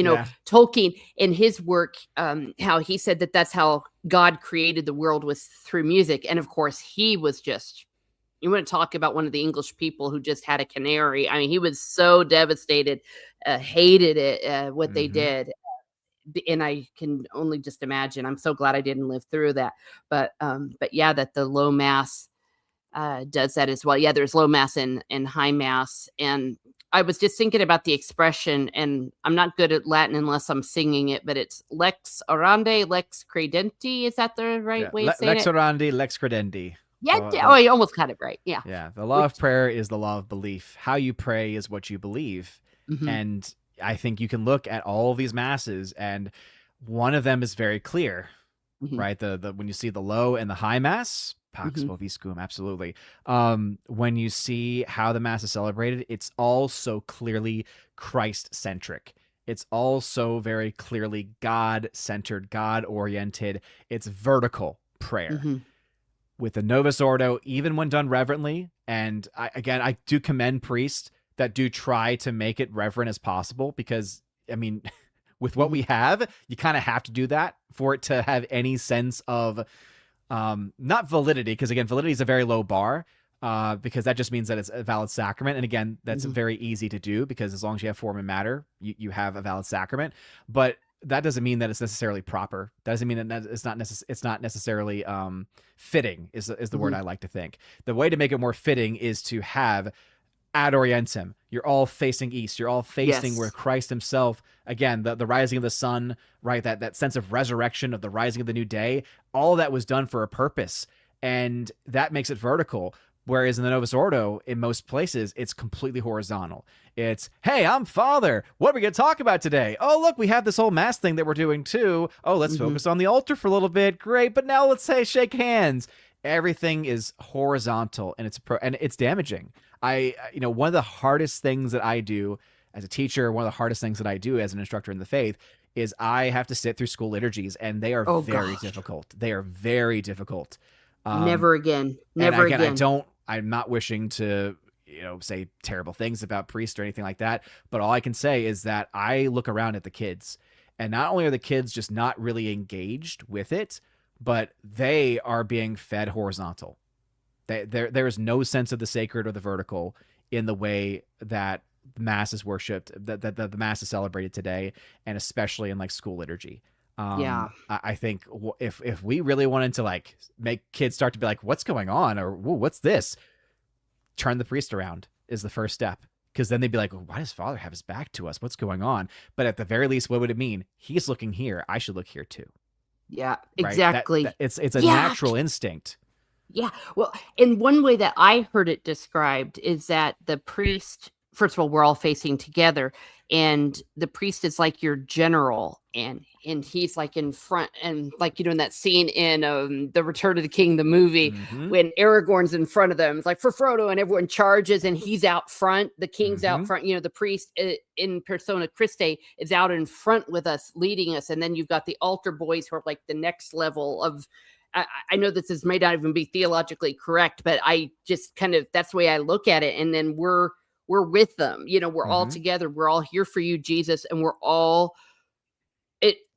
Tolkien in his work, how he said that that's how God created the world, was through music. And of course, he was just, you want to talk about one of the English people who just had a canary. I mean, he was so devastated, hated it, what they did. And I can only just imagine. I'm so glad I didn't live through that. But that the low Mass does that as well. Yeah, there's low Mass and high Mass. And I was just thinking about the expression, and I'm not good at Latin unless I'm singing it, but it's lex orandi, lex credenti. Is that the right way of saying lex it? orandi, lex credendi. Yeah. You almost got it right. Yeah. Yeah. The law of prayer is the law of belief. How you pray is what you believe. Mm-hmm. And I think you can look at all of these masses, and one of them is very clear, right? The when you see the low and the high mass, Pax Boviscum, absolutely. When you see how the mass is celebrated, it's all so clearly Christ-centric. It's all so very clearly God-centered, God-oriented. It's vertical prayer. With the Novus Ordo, even when done reverently, and I do commend priests that do try to make it reverent as possible, because, I mean, with what we have, you kind of have to do that for it to have any sense of not validity, because again, validity is a very low bar, because that just means that it's a valid sacrament. And again, that's very easy to do, because as long as you have form and matter, you have a valid sacrament. But that doesn't mean that it's necessarily proper. That doesn't mean that it's not necessarily fitting is the word I like to think. The way to make it more fitting is to have ad orientem. You're all facing east. You're all facing where Christ himself, again, the rising of the sun, right? That sense of resurrection, of the rising of the new day, all that was done for a purpose. And that makes it vertical. Whereas in the Novus Ordo, in most places, it's completely horizontal. It's, hey, I'm Father. What are we going to talk about today? Oh, look, we have this whole mass thing that we're doing too. Oh, let's focus on the altar for a little bit. Great. But now let's say shake hands. Everything is horizontal, and it's damaging. One of the hardest things that I do as a teacher, one of the hardest things that I do as an instructor in the faith, is I have to sit through school liturgies, and they are very difficult. They are very difficult. Never again. Never again. I'm not wishing to, say terrible things about priests or anything like that. But all I can say is that I look around at the kids, and not only are the kids just not really engaged with it, but they are being fed horizontal. There is no sense of the sacred or the vertical in the way that the mass is worshipped, that the mass is celebrated today, and especially in like school liturgy. I think if we really wanted to like make kids start to be like, what's going on, or what's this, turn the priest around is the first step, because then they'd be like, why does Father have his back to us? What's going on? But at the very least, what would it mean? He's looking here. I should look here too. Yeah, right? exactly. It's a natural instinct. Yeah. Well, in one way that I heard it described is that the priest, first of all, we're all facing together, and the priest is like your general, and he's like in front, and like, in that scene in the Return of the King, the movie, when Aragorn's in front of them, it's like for Frodo, and everyone charges, and he's out front, the king's out front, the priest in persona Christi is out in front with us, leading us, and then you've got the altar boys who are like the next level of, I know this may not even be theologically correct, but I just kind of, that's the way I look at it. And then we're with them, we're all together. We're all here for you, Jesus. And we're all,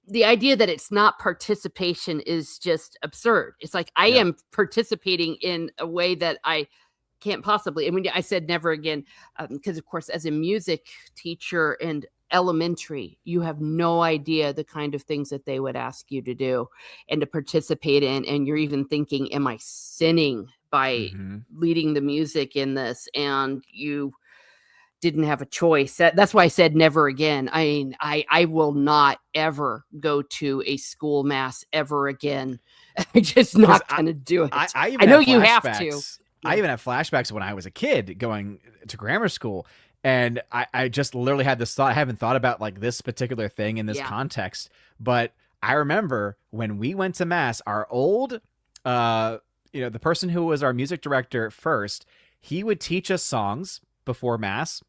the idea that it's not participation is just absurd. It's like, I am participating in a way that I can't possibly. And when I said never again, because of course, as a music teacher and elementary, you have no idea the kind of things that they would ask you to do and to participate in, and you're even thinking, am I sinning by leading the music in this? And you didn't have a choice. That's why I said never again. I mean, I will not ever go to a school mass ever again. I'm just not gonna do it. I know you have to. I even have flashbacks when I was a kid going to grammar school. And I just literally had this thought. I haven't thought about like this particular thing in this context, but I remember when we went to mass, our old, the person who was our music director at first, he would teach us songs before mass,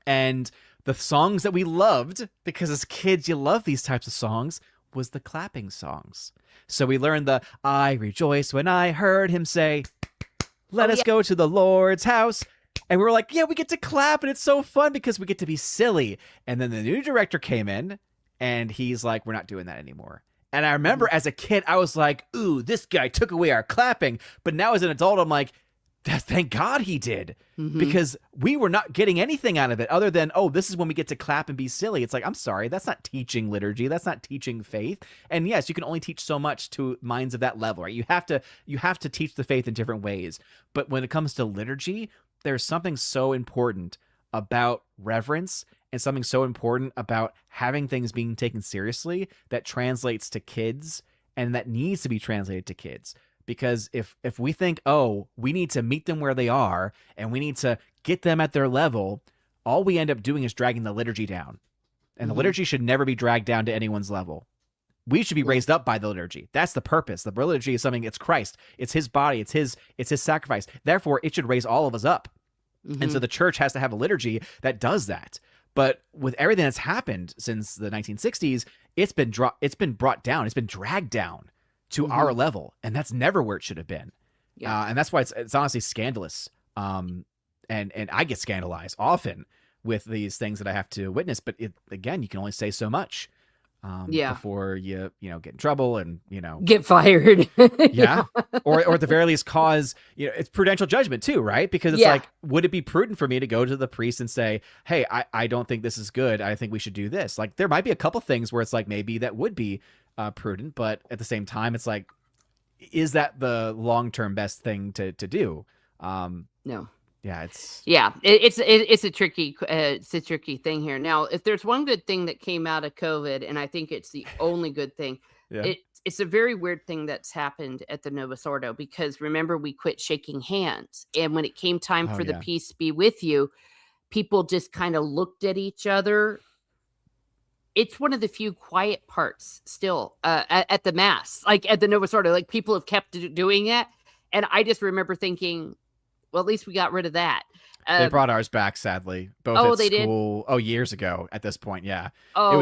and the songs that we loved, because as kids you love these types of songs, was the clapping songs. So we learned the I rejoiced when I heard him say, let us go to the Lord's house. And we were like, yeah, we get to clap, and it's so fun because we get to be silly. And then the new director came in, and he's like, we're not doing that anymore. And I remember as a kid, I was like, ooh, this guy took away our clapping. But now as an adult, I'm like, thank God he did. Because we were not getting anything out of it other than, oh, this is when we get to clap and be silly. It's like, I'm sorry, that's not teaching liturgy. That's not teaching faith. And yes, you can only teach so much to minds of that level, right? You have to teach the faith in different ways. But when it comes to liturgy, there's something so important about reverence and something so important about having things being taken seriously that translates to kids and that needs to be translated to kids. Because if we think, oh, we need to meet them where they are and we need to get them at their level, all we end up doing is dragging the liturgy down. And the liturgy should never be dragged down to anyone's level. We should be raised up by the liturgy. That's the purpose. The liturgy is something, it's Christ. It's his body. It's his sacrifice. Therefore, it should raise all of us up. And so the church has to have a liturgy that does that. But with everything that's happened since the 1960s, it's been brought down. It's been dragged down to our level. And that's never where it should have been. Yeah. And that's why it's honestly scandalous. And I get scandalized often with these things that I have to witness. But again, you can only say so much. Before you get in trouble and get fired. Yeah. Or at the very least cause, it's prudential judgment too, right? Because it's like, would it be prudent for me to go to the priest and say, hey, I don't think this is good. I think we should do this. Like, there might be a couple things where it's like, maybe that would be prudent, but at the same time, it's like, is that the long-term best thing to do? No. Yeah, it's a tricky thing here. Now, if there's one good thing that came out of COVID, and I think it's the only good thing, it's a very weird thing that's happened at the Novus Ordo, because remember, we quit shaking hands, and when it came time for the peace be with you, people just kind of looked at each other. It's one of the few quiet parts still at the Mass, like at the Novus Ordo, like people have kept doing it, and I just remember thinking, well, at least we got rid of that. They brought ours back, sadly. Both at school. Did? Oh, years ago at this point, yeah. Oh. It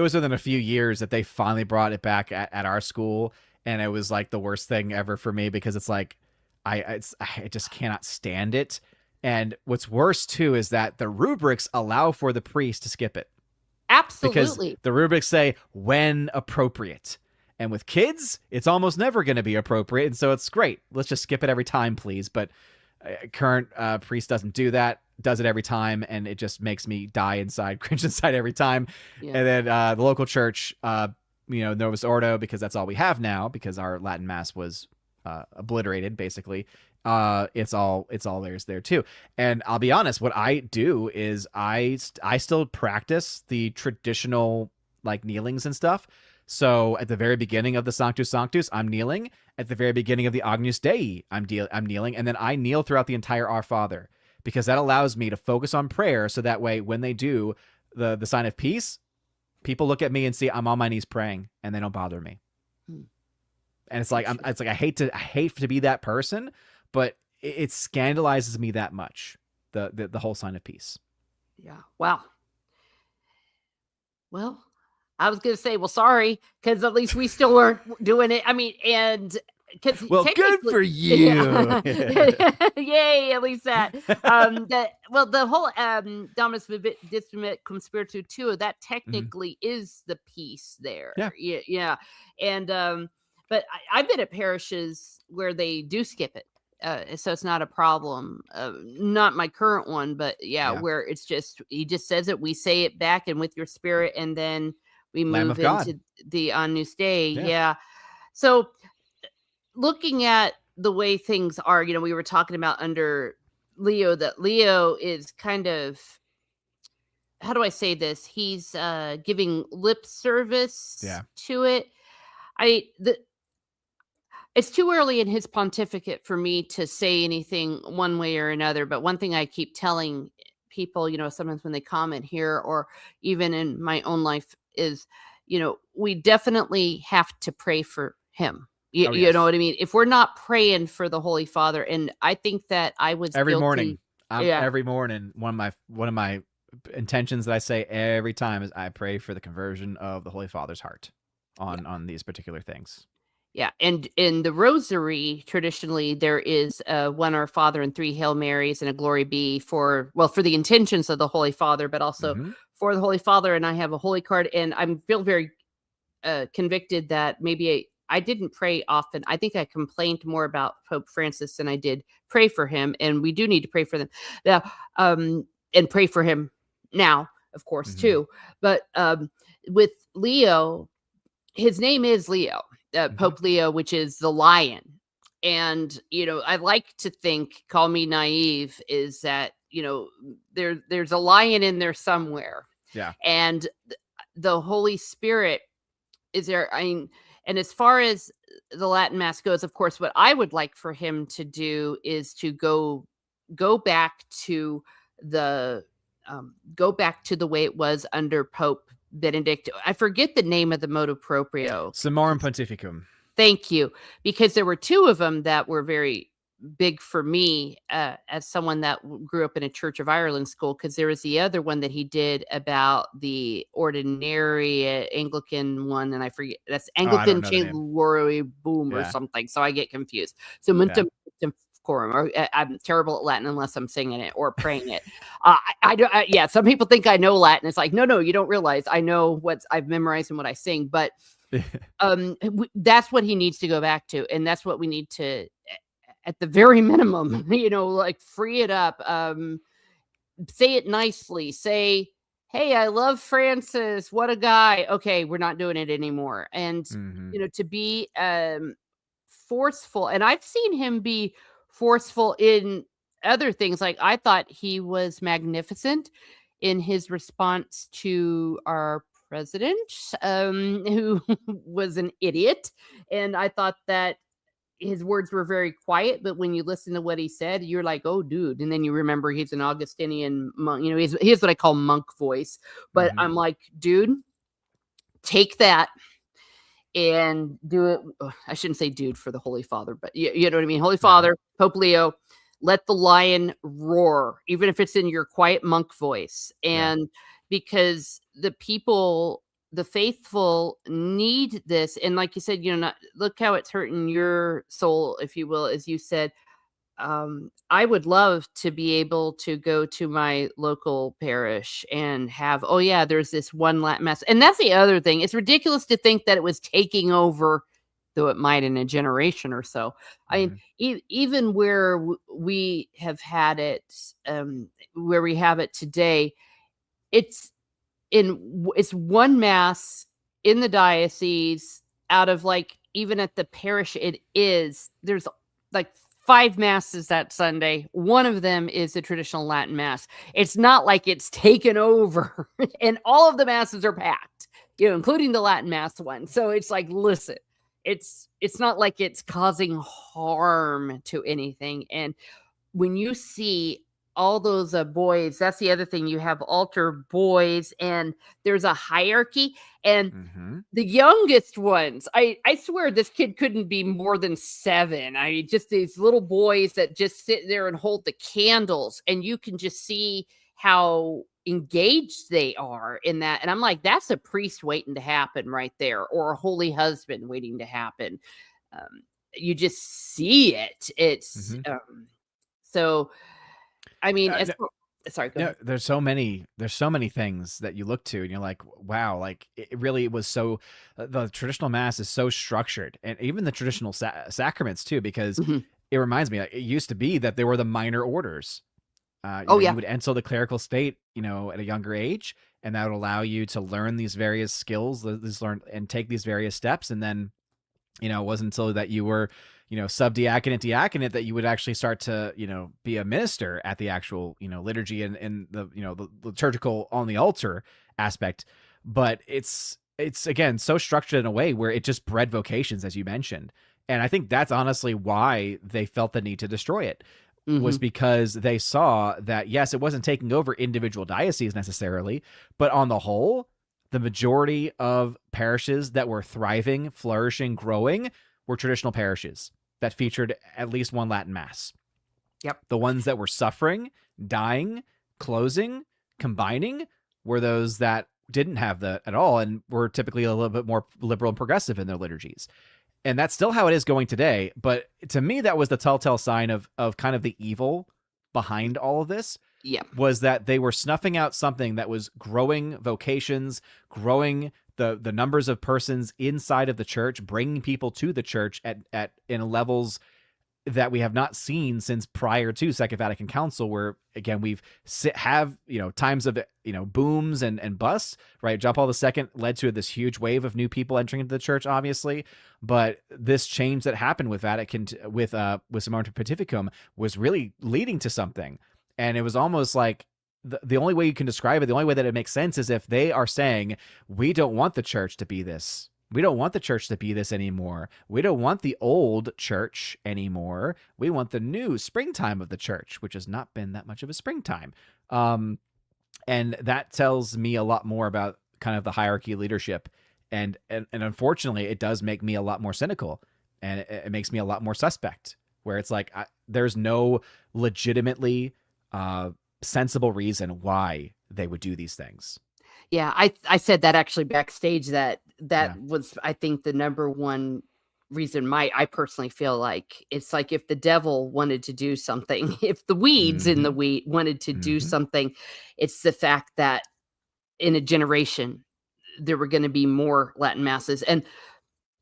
was within a few years that they finally brought it back at our school, and it was like the worst thing ever for me, because it's like I just cannot stand it. And what's worse too is that the rubrics allow for the priest to skip it. Absolutely. Because the rubrics say when appropriate. And with kids, it's almost never going to be appropriate. And so it's great. Let's just skip it every time, please. But current priest doesn't do that, does it every time. And it just makes me die inside, cringe inside every time. Yeah. And then the local church, Novus Ordo, because that's all we have now, because our Latin Mass was obliterated, basically. It's all theirs there too. And I'll be honest, what I do is I still practice the traditional like kneelings and stuff. So at the very beginning of the Sanctus Sanctus, I'm kneeling. At the very beginning of the Agnus Dei, I'm kneeling. And then I kneel throughout the entire Our Father, because that allows me to focus on prayer. So that way, when they do the sign of peace, people look at me and see I'm on my knees praying, and they don't bother me. And it's like, I hate to be that person, but it scandalizes me that much, the whole sign of peace. Yeah. Wow. Well, I was going to say, well, sorry, because at least we still weren't doing it. I mean, and because good for you. Yeah. Yay, at least that. The whole Dominus Vivit Cum Spiritu too, that technically is the peace there. Yeah. And but I've been at parishes where they do skip it. So it's not a problem. Not my current one, but where it's just, he just says it, we say it back and with your spirit, and then we move into the Agnus Dei. Yeah. So looking at the way things are, we were talking about under Leo, that Leo is kind of, how do I say this? He's giving lip service to it. It's too early in his pontificate for me to say anything one way or another. But one thing I keep telling people, sometimes when they comment here or even in my own life is, we definitely have to pray for him. You know what I mean? If we're not praying for the Holy Father, and I think that I was every guilty. Morning. Every morning, one of my intentions that I say every time is I pray for the conversion of the Holy Father's heart on these particular things. Yeah, and in the Rosary, traditionally there is one Our Father and 3 Hail Marys and a Glory Be for the intentions of the Holy Father, but also for the Holy Father. And I have a holy card, and I feel very convicted that maybe I didn't pray often. I think I complained more about Pope Francis than I did pray for him, and we do need to pray for them now, and pray for him now, of course, too. But with Leo, his name is Leo. Pope Leo, which is the lion. And, I like to think, call me naive, is that, there's a lion in there somewhere. Yeah. And the Holy Spirit is there. I mean, and as far as the Latin Mass goes, of course, what I would like for him to do is to go back to the way it was under Pope Benedict. I forget the name of the motu proprio. Summorum Pontificum. Thank you, because there were two of them that were very big for me as someone that grew up in a Church of Ireland school, because there was the other one that he did about the ordinary Anglican one, and I forget, that's Anglican Chalurory Boom or something, so I get confused. So Muntum Corum, or I'm terrible at Latin unless I'm singing it or praying it. Some people think I know Latin. It's like, no, you don't realize I know what I've memorized and what I sing, but that's what he needs to go back to, and that's what we need to, at the very minimum, like free it up. Say it nicely. Say, hey, I love Francis. What a guy. Okay, we're not doing it anymore. And, to be forceful. And I've seen him be forceful in other things. Like, I thought he was magnificent in his response to our president, who was an idiot. And I thought that his words were very quiet, but when you listen to what he said, you're like, oh, dude. And then you remember he's an Augustinian monk. He has what I call monk voice. But I'm like, dude, take that and do it. I shouldn't say dude for the Holy Father, but you know what I mean? Holy Father, Pope Leo, let the lion roar, even if it's in your quiet monk voice. And because the people, the faithful, need this. And like you said, look how it's hurting your soul, if you will, as you said. I would love to be able to go to my local parish and have, there's this one Latin Mass. And that's the other thing. It's ridiculous to think that it was taking over, though it might in a generation or so. I mean, even where we have had it, where we have it today, it's one Mass in the diocese out of, like, even at the parish there's like 5 Masses that Sunday. One of them is the traditional Latin Mass. It's not like it's taken over and all of the Masses are packed, including the Latin Mass one. So it's like, listen, it's not like it's causing harm to anything. And when you see all those boys, that's the other thing. You have altar boys, and there's a hierarchy. And the youngest ones, I swear this kid couldn't be more than 7. I mean, just these little boys that just sit there and hold the candles, and you can just see how engaged they are in that. And I'm like, that's a priest waiting to happen right there, or a holy husband waiting to happen. You just see it. It's so. I mean, sorry. Go ahead. There's so many things that you look to, and you're like, wow, like it really was so. The traditional Mass is so structured, and even the traditional sacraments too, because it reminds me, like, it used to be that there were the minor orders. You would enter the clerical state, at a younger age, and that would allow you to learn these various skills, and take these various steps, and then, it wasn't until that you were, subdiaconate, diaconate, that you would actually start to, be a minister at the actual, liturgy and the, the liturgical on the altar aspect. But it's again, so structured in a way where it just bred vocations, as you mentioned. And I think that's honestly why they felt the need to destroy it, was because they saw that, yes, it wasn't taking over individual dioceses necessarily, but on the whole, the majority of parishes that were thriving, flourishing, growing were traditional parishes that featured at least one Latin Mass. Yep. The ones that were suffering, dying, closing, combining were those that didn't have that at all, and were typically a little bit more liberal and progressive in their liturgies. And that's still how it is going today. But to me, that was the telltale sign of kind of the evil behind all of this. Yeah. Was that they were snuffing out something that was growing vocations, growing the numbers of persons inside of the church, bringing people to the church in levels that we have not seen since prior to Second Vatican Council, where again have times of booms and busts, right? John Paul II led to this huge wave of new people entering into the church, obviously, but this change that happened with Vatican with Summorum Pontificum was really leading to something. And it was almost like the only way you can describe it, the only way that it makes sense is if they are saying, we don't want the church to be this. We don't want the church to be this anymore. We don't want the old church anymore. We want the new springtime of the church, which has not been that much of a springtime. And that tells me a lot more about kind of the hierarchy leadership. And unfortunately, it does make me a lot more cynical, and it makes me a lot more suspect, where it's like there's no legitimately sensible reason why they would do these things. Yeah, I said that actually backstage, that was, I think, the number one reason I personally feel like it's like if the devil wanted to do something, if the weeds in the wheat wanted to do something, it's the fact that in a generation there were going to be more Latin masses. And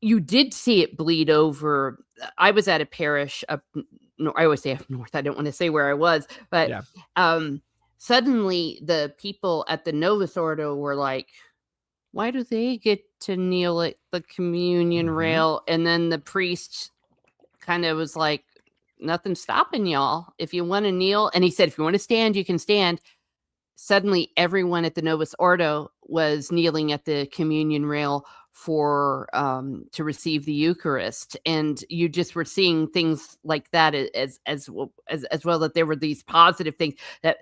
you did see it bleed over. I was at a parish up, I always say up north. I don't want to say where I was, but suddenly the people at the Novus Ordo were like, why do they get to kneel at the communion rail? And then the priest kind of was like, nothing's stopping y'all. If you want to kneel. And he said, if you want to stand, you can stand. Suddenly everyone at the Novus Ordo was kneeling at the communion rail for to receive the Eucharist. And you just were seeing things like that as well, that there were these positive things that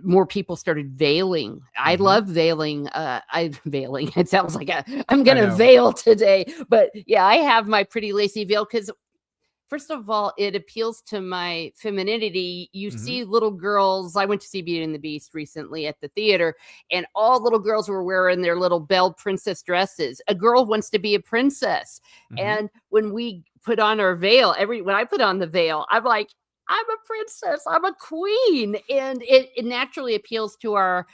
more people started veiling. I love veiling. Veiling. It sounds like I'm going to veil today, but yeah, I have my pretty lacy veil because, first of all, it appeals to my femininity. You see little girls. I went to see Beauty and the Beast recently at the theater, and all little girls were wearing their little belle princess dresses. A girl wants to be a princess. And when we put on our veil, when I put on the veil, I'm like, I'm a princess. I'm a queen. And it naturally appeals to our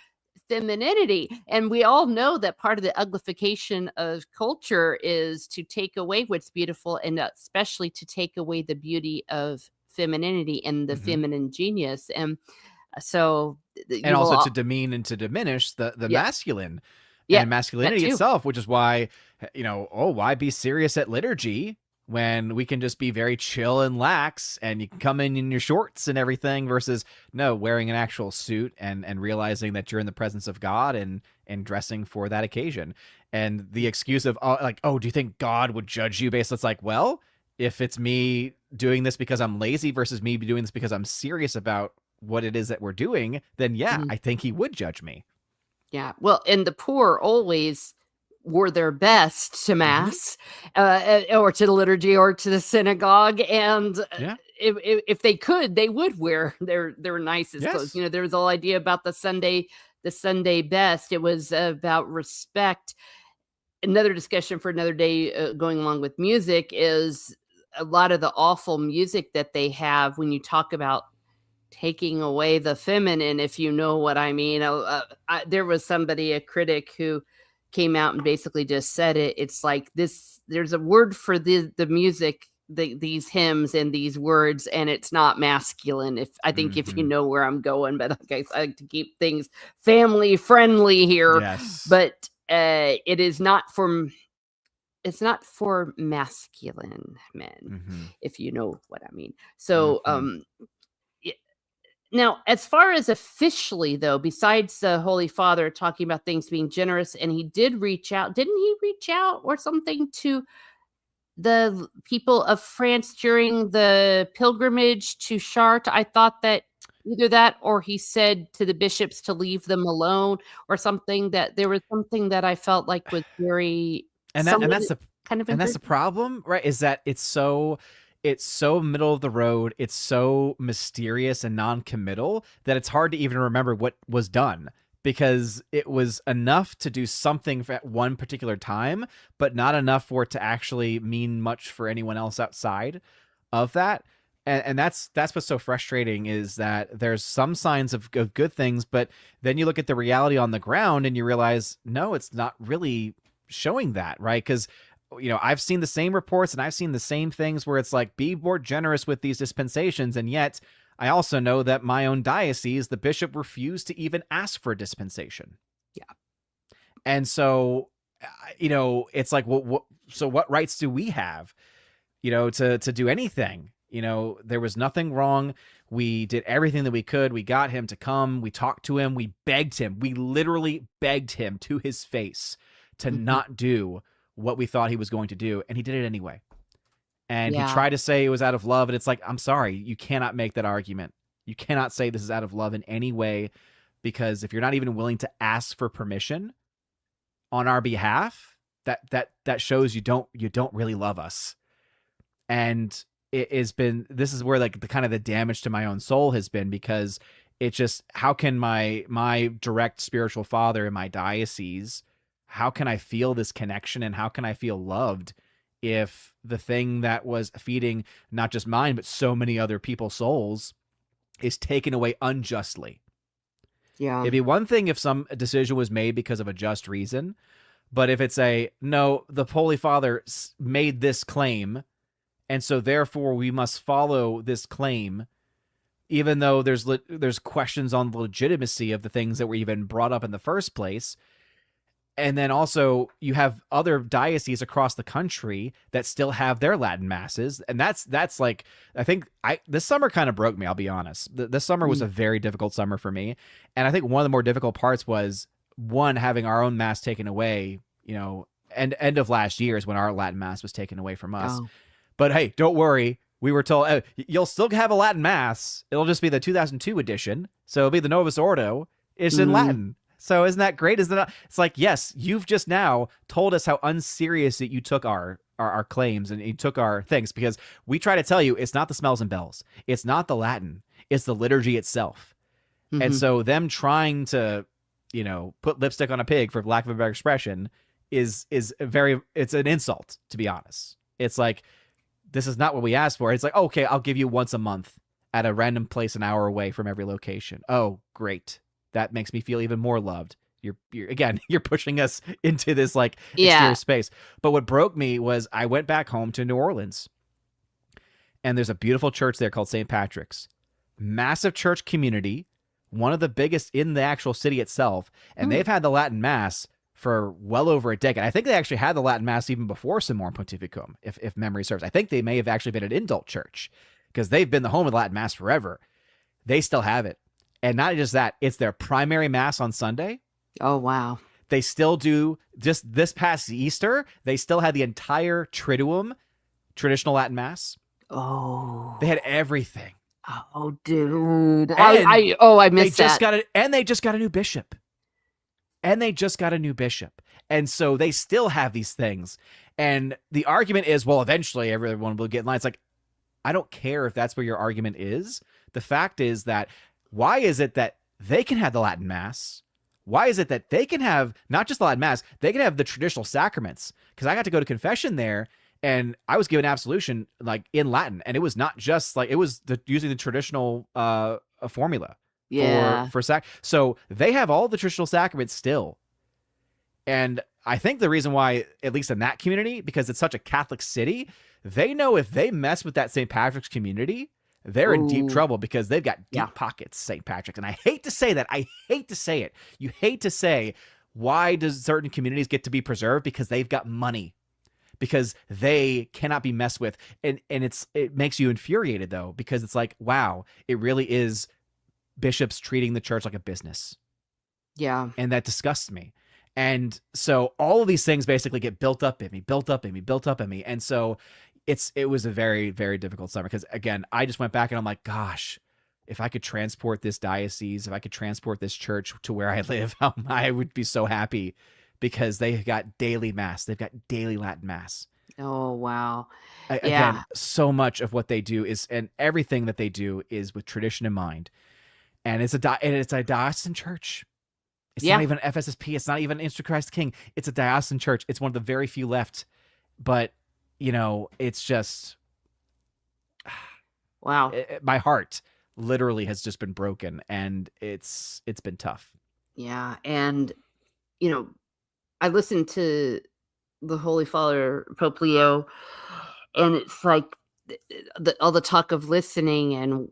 femininity. And we all know that part of the uglification of culture is to take away what's beautiful, and especially to take away the beauty of femininity and the feminine genius. And so and also to demean and to diminish the masculine and masculinity itself, which is why, why be serious at liturgy when we can just be very chill and lax, and you can come in your shorts and everything, versus wearing an actual suit and realizing that you're in the presence of God and dressing for that occasion. And the excuse of do you think God would judge you based? It's like, well, if it's me doing this because I'm lazy versus me doing this because I'm serious about what it is that we're doing, then I think he would judge me. Yeah. Well, and the poor always wore their best to mass, or to the liturgy, or to the synagogue, and if they could, they would wear their nicest clothes. There was the whole idea about the Sunday best. It was about respect. Another discussion for another day, going along with music, is a lot of the awful music that they have when you talk about taking away the feminine, if you know what I mean. There was a critic who came out and basically just said it. It's like this, there's a word for the music, these hymns and these words, and it's not masculine. If you know where I'm going, but I like to keep things family friendly here. But it's not for masculine men, if you know what I mean. So now, as far as officially, though, besides the Holy Father talking about things being generous, and he did reach out, didn't he reach out or something to the people of France during the pilgrimage to Chartres? I thought that either that, or he said to the bishops to leave them alone, or something. That there was something that I felt like was very, and that's the problem, right? Is that it's so middle of the road, it's so mysterious and non-committal that it's hard to even remember what was done, because it was enough to do something at one particular time, but not enough for it to actually mean much for anyone else outside of that. And that's what's so frustrating, is that there's some signs of good things, but then you look at the reality on the ground and you realize, no, it's not really showing that, right? Because I've seen the same reports and I've seen the same things where it's like, be more generous with these dispensations. And yet I also know that my own diocese, the bishop refused to even ask for a dispensation. Yeah. And so, it's like, so what rights do we have, to do anything? There was nothing wrong We did everything that we could. We got him to come. We talked to him. We begged him. We literally begged him to his face to not do what we thought he was going to do. And he did it anyway. And he tried to say it was out of love. And it's like, I'm sorry, you cannot make that argument. You cannot say this is out of love in any way, because if you're not even willing to ask for permission on our behalf, that shows you don't really love us. And this is where like the kind of the damage to my own soul has been, because it just, how can my direct spiritual father in my diocese, how can I feel this connection and how can I feel loved if the thing that was feeding not just mine, but so many other people's souls is taken away unjustly? Yeah. It'd be one thing if some decision was made because of a just reason, but if it's no, the Holy Father made this claim, and so therefore we must follow this claim, even though there's questions on the legitimacy of the things that were even brought up in the first place. And then also you have other dioceses across the country that still have their Latin masses. And that's like, I think this summer kind of broke me, I'll be honest. This summer was a very difficult summer for me. And I think one of the more difficult parts was, one, having our own mass taken away, end of last year is when our Latin mass was taken away from us. Oh. But hey, don't worry. We were told you'll still have a Latin mass. It'll just be the 2002 edition. So it'll be the Novus Ordo. It's in Latin. So isn't that great? Isn't that? It's like, yes, you've just now told us how unserious that you took our claims and you took our things, because we try to tell you it's not the smells and bells. It's not the Latin. It's the liturgy itself. And so them trying to, put lipstick on a pig, for lack of a better expression, it's an insult, to be honest. It's like, this is not what we asked for. It's like, okay, I'll give you once a month at a random place an hour away from every location. Oh, great. That makes me feel even more loved. You're pushing us into this like exterior space. But what broke me was I went back home to New Orleans, and there's a beautiful church there called St. Patrick's. Massive church community, one of the biggest in the actual city itself. And they've had the Latin Mass for well over a decade. I think they actually had the Latin Mass even before Summorum Pontificum, if memory serves. I think they may have actually been an indult church, because they've been the home of the Latin Mass forever. They still have it. And not just that, it's their primary Mass on Sunday. Oh, wow. They still do, just this past Easter, they still had the entire Triduum, traditional Latin Mass. Oh. They had everything. Oh, dude. I missed that. They just got a new bishop. And so they still have these things. And the argument is, well, eventually everyone will get in line. It's like, I don't care if that's where your argument is. The fact is that, why is it that they can have the Latin Mass? Why is it that they can have not just the Latin Mass, they can have the traditional sacraments? Because I got to go to confession there, and I was given absolution like in Latin, and it was not just like, it was using the traditional formula for sac. So they have all the traditional sacraments still. And I think the reason why, at least in that community, because it's such a Catholic city, they know if they mess with that St. Patrick's community, they're in deep trouble, because they've got deep pockets, St. Patrick's. And I hate to say that. I hate to say it. You hate to say, why does certain communities get to be preserved? Because they've got money, because they cannot be messed with. And it makes you infuriated, though, because it's like, wow, it really is bishops treating the church like a business. Yeah. And that disgusts me. And so all of these things basically get built up in me. And so it was a very, very difficult summer, because again, I just went back and I'm like, gosh, if I could transport this diocese, if I could transport this church to where I live, I would be so happy, because they've got daily Mass. They've got daily Latin Mass. Oh, wow. Again, so much of what they do and everything that they do is with tradition in mind. And it's a diocesan church. It's not even FSSP. It's not even Insta Christ King. It's a diocesan church. It's one of the very few left. But, it's just... Wow. My heart literally has just been broken, and it's been tough. Yeah. And, I listened to the Holy Father, Pope Leo, and it's like all the talk of listening and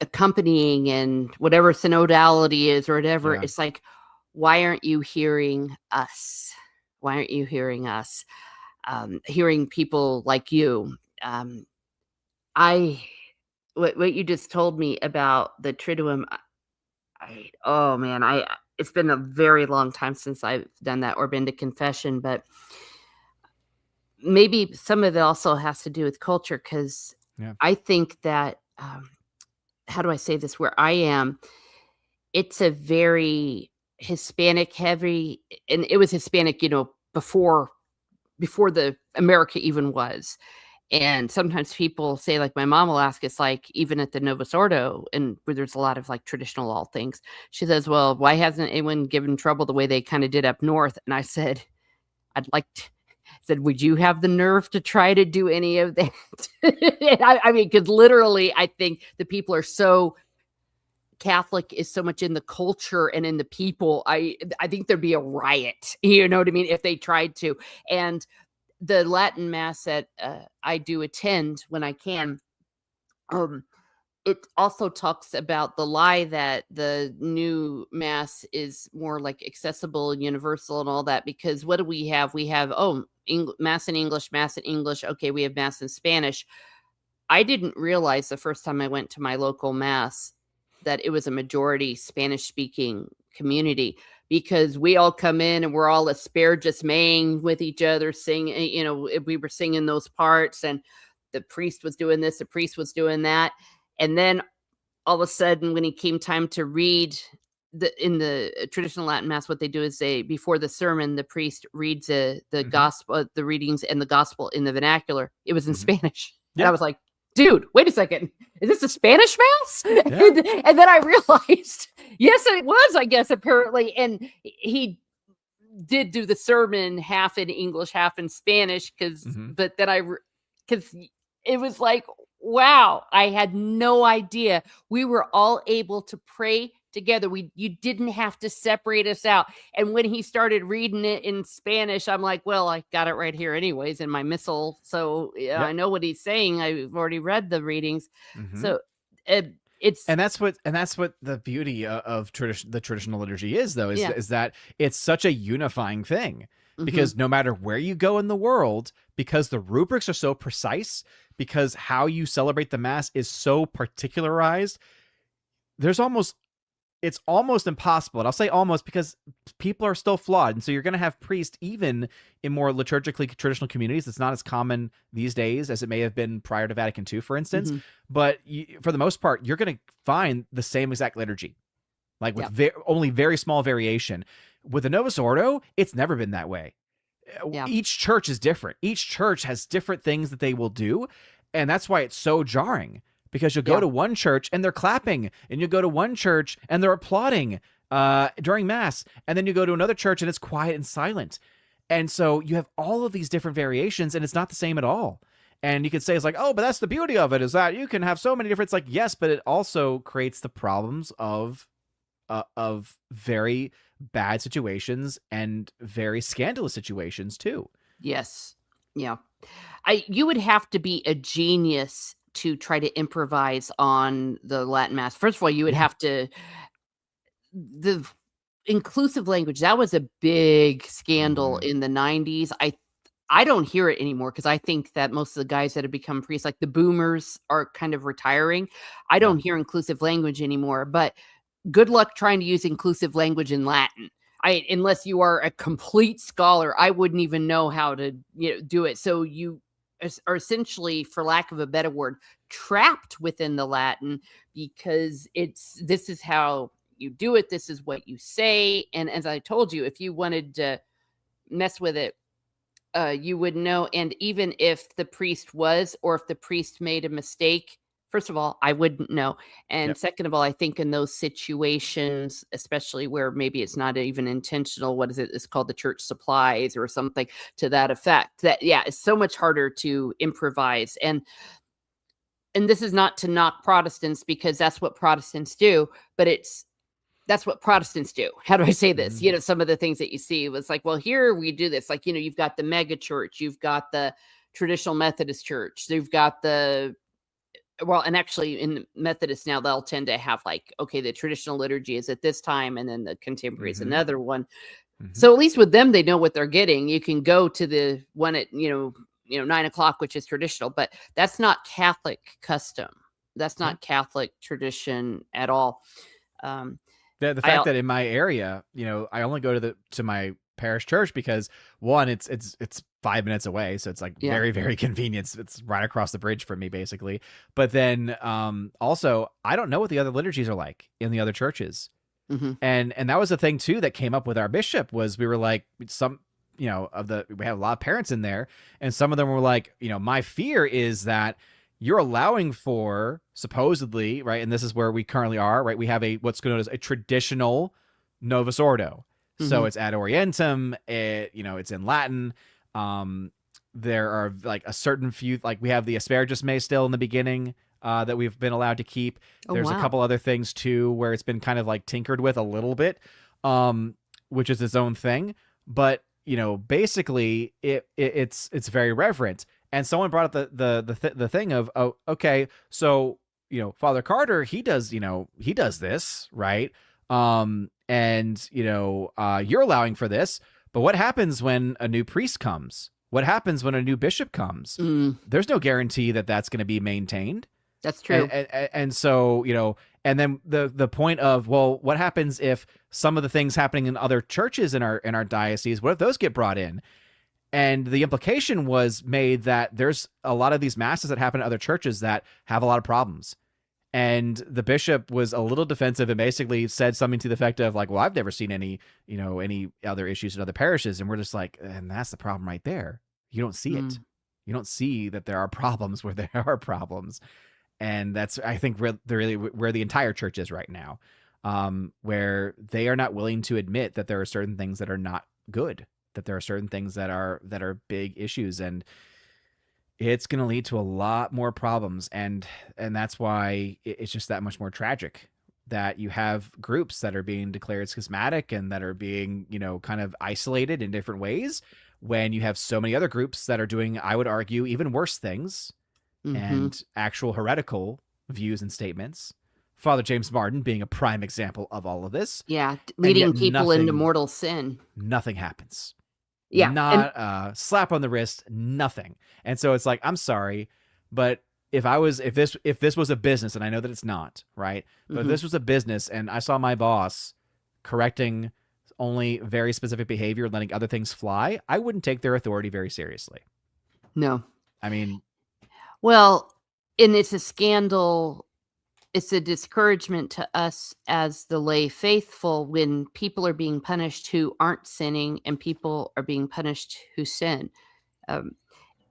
accompanying and whatever synodality is or whatever. It's like, why aren't you hearing us? Why aren't you hearing us? Hearing people like you. I what you just told me about the Triduum, oh man, it's been a very long time since I've done that or been to confession, but maybe some of it also has to do with culture because Yeah. I think that how do I say this? Where I am, it's a very Hispanic heavy, and it was Hispanic, before the America even was. And sometimes people say, like, my mom will ask us, like, even at the Novus Ordo, and where there's a lot of like traditional all things, she says, well, why hasn't anyone given trouble the way they kind of did up north? And I said, I'd like to, said, would you have the nerve to try to do any of that? I mean, because literally, I think the people are so Catholic is so much in the culture and in the people. I think there'd be a riot, you know what I mean, if they tried to. And the Latin mass that I do attend when I can, it also talks about the lie that the new mass is more like accessible and universal and all that, because what do we have? We have, mass in English, mass in English. Okay, we have mass in Spanish. I didn't realize the first time I went to my local mass that it was a majority Spanish speaking community, because we all come in and we're all asparagus maying with each other, singing, we were singing those parts, and the priest was doing this, the priest was doing that. And then all of a sudden, when it came time to read in the traditional Latin mass, what they do is before the sermon, the priest reads the gospel, the readings and the gospel in the vernacular. It was in Spanish. Yeah. And I was like, dude, wait a second. Is this a Spanish mass? Yeah. And then I realized, yes, it was, I guess, apparently. And he did do the sermon half in English, half in Spanish, but then because it was like, wow, I had no idea. We were all able to pray together. You didn't have to separate us out. And when he started reading it in Spanish, I'm like, well, I got it right here anyways in my missal. So yeah, I know what he's saying. I've already read the readings. So and that's what the beauty of the traditional liturgy is, though, is that it's such a unifying thing, because no matter where you go in the world, because the rubrics are so precise, because how you celebrate the mass is so particularized, it's almost impossible. And I'll say almost because people are still flawed. And so you're going to have priests, even in more liturgically traditional communities. It's not as common these days as it may have been prior to Vatican II, for instance. But for the most part, you're going to find the same exact liturgy, like with only very small variation. With the Novus Ordo, it's never been that way. Each church is different. Each church has different things that they will do. And that's why it's so jarring. Because you'll go to one church and they're clapping, and you'll go to one church and they're applauding during Mass, and then you go to another church and it's quiet and silent. And so you have all of these different variations, and it's not the same at all. And you could say, it's like, oh, but that's the beauty of it, is that you can have so many different, it's like, yes, but it also creates the problems of very bad situations and very scandalous situations too. Yes. Yeah. You would have to be a genius to try to improvise on the Latin Mass. First of all, you would have to, the inclusive language, that was a big scandal in the 90s. I don't hear it anymore, because I think that most of the guys that have become priests, like the boomers, are kind of retiring. I don't hear inclusive language anymore, but good luck trying to use inclusive language in Latin. Unless you are a complete scholar, I wouldn't even know how to do it. So you are essentially, for lack of a better word, trapped within the Latin, because this is how you do it. This is what you say. And as I told you, if you wanted to mess with it, you would know. And even if the priest or if the priest made a mistake, first of all, I wouldn't know. And second of all, I think in those situations, especially where maybe it's not even intentional, what is it? It's called the church supplies or something to that effect. That, it's so much harder to improvise. And this is not to knock Protestants, because that's what Protestants do, but that's what Protestants do. How do I say this? Some of the things that you see was like, well, here we do this. Like, you've got the mega church, you've got the traditional Methodist church, you've got and actually in Methodist now, they'll tend to have like, okay, the traditional liturgy is at this time, and then the contemporary is another one. So at least with them, they know what they're getting. You can go to the one at, 9:00, which is traditional, but that's not Catholic custom. That's not Catholic tradition at all. The fact that in my area, I only go to my parish church because one, it's 5 minutes away, so it's like very, very convenient. It's right across the bridge from me, basically. But then also, I don't know what the other liturgies are like in the other churches, and that was the thing too that came up with our bishop. Was we were like we have a lot of parents in there, and some of them were like, my fear is that you're allowing for supposedly, right? And this is where we currently are, right? We have what's known as a traditional Novus Ordo. So it's ad orientem, it's in Latin. There are like a certain few, like we have the asparagus May still in the beginning that we've been allowed to keep. There's a couple other things too, where it's been kind of like tinkered with a little bit, which is its own thing. But, basically it's very reverent. And someone brought up the thing of, oh, okay, so Father Carter, he does this, right? And you're allowing for this, but what happens when a new priest comes? What happens when a new bishop comes? There's no guarantee that that's going to be maintained. That's true. And so and then the point of, well, what happens if some of the things happening in other churches in our diocese? What if those get brought in? And the implication was made that there's a lot of these masses that happen in other churches that have a lot of problems. And the bishop was a little defensive and basically said something to the effect of like, well, I've never seen any other issues in other parishes. And we're just like, and that's the problem right there. You don't see it. You don't see that there are problems where there are problems. And that's, I think, really where the entire church is right now, where they are not willing to admit that there are certain things that are not good, that there are certain things that are big issues, and it's going to lead to a lot more problems. And that's why it's just that much more tragic that you have groups that are being declared schismatic and that are being, kind of isolated in different ways, when you have so many other groups that are doing, I would argue, even worse things and actual heretical views and statements. Father James Martin being a prime example of all of this. Yeah, leading people into mortal sin. Nothing happens. Yeah. Not a slap on the wrist, nothing. And so it's like, I'm sorry, but if this was a business, and I know that it's not, right? But if this was a business and I saw my boss correcting only very specific behavior and letting other things fly, I wouldn't take their authority very seriously. No. I mean, well, and it's a scandal. It's a discouragement to us as the lay faithful when people are being punished who aren't sinning and people are being punished who sin.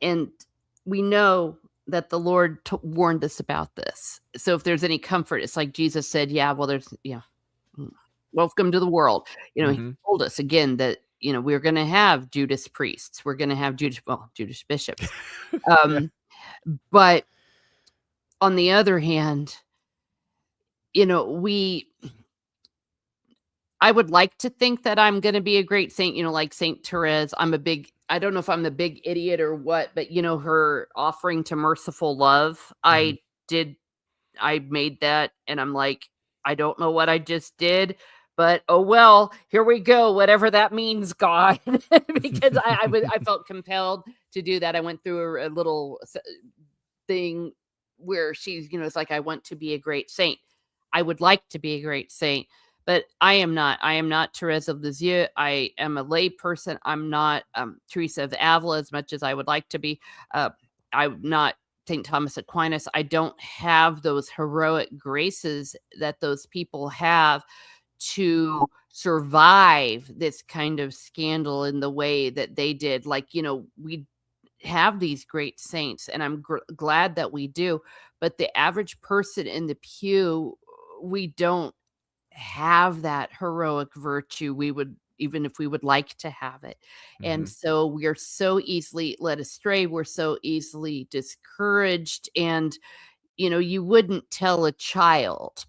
And we know that the Lord warned us about this. So if there's any comfort, it's like Jesus said, welcome to the world. He told us again that, we're going to have Judas priests. We're going to have Judas bishops. But on the other hand, I would like to think that I'm going to be a great saint, like Saint Therese. I don't know if I'm the big idiot or what, but her offering to merciful love, I made that and I'm like, I don't know what I just did, but oh well, here we go. Whatever that means, God, because I felt compelled to do that. I went through a little thing where she's, it's like, I want to be a great saint. I would like to be a great saint, but I am not. I am not Therese of Lisieux. I am a lay person. I'm not Teresa of Avila as much as I would like to be. I'm not St. Thomas Aquinas. I don't have those heroic graces that those people have to survive this kind of scandal in the way that they did. Like, we have these great saints, and I'm glad that we do. But the average person in the pew, we don't have that heroic virtue. We would, even if we would like to have it. And so we are so easily led astray. We're so easily discouraged. And, you wouldn't tell a child,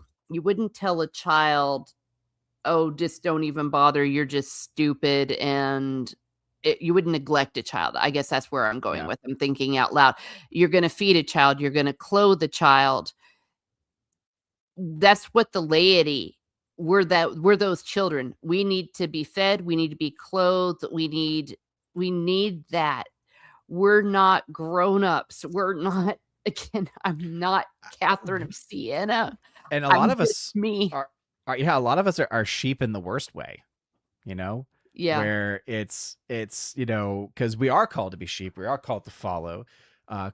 oh, just don't even bother. You're just stupid. And you wouldn't neglect a child. I guess that's where I'm going with. I'm thinking out loud. You're going to feed a child. You're going to clothe a child. That's what the laity, we're those children. We need to be fed. We need to be clothed. We need that. We're not grown-ups. We're not again, I'm not Catherine of Siena. And a I'm lot of us me. are yeah, a lot of us are sheep in the worst way, you know, Yeah. where it's, you know, because we are called to be sheep. We are called to follow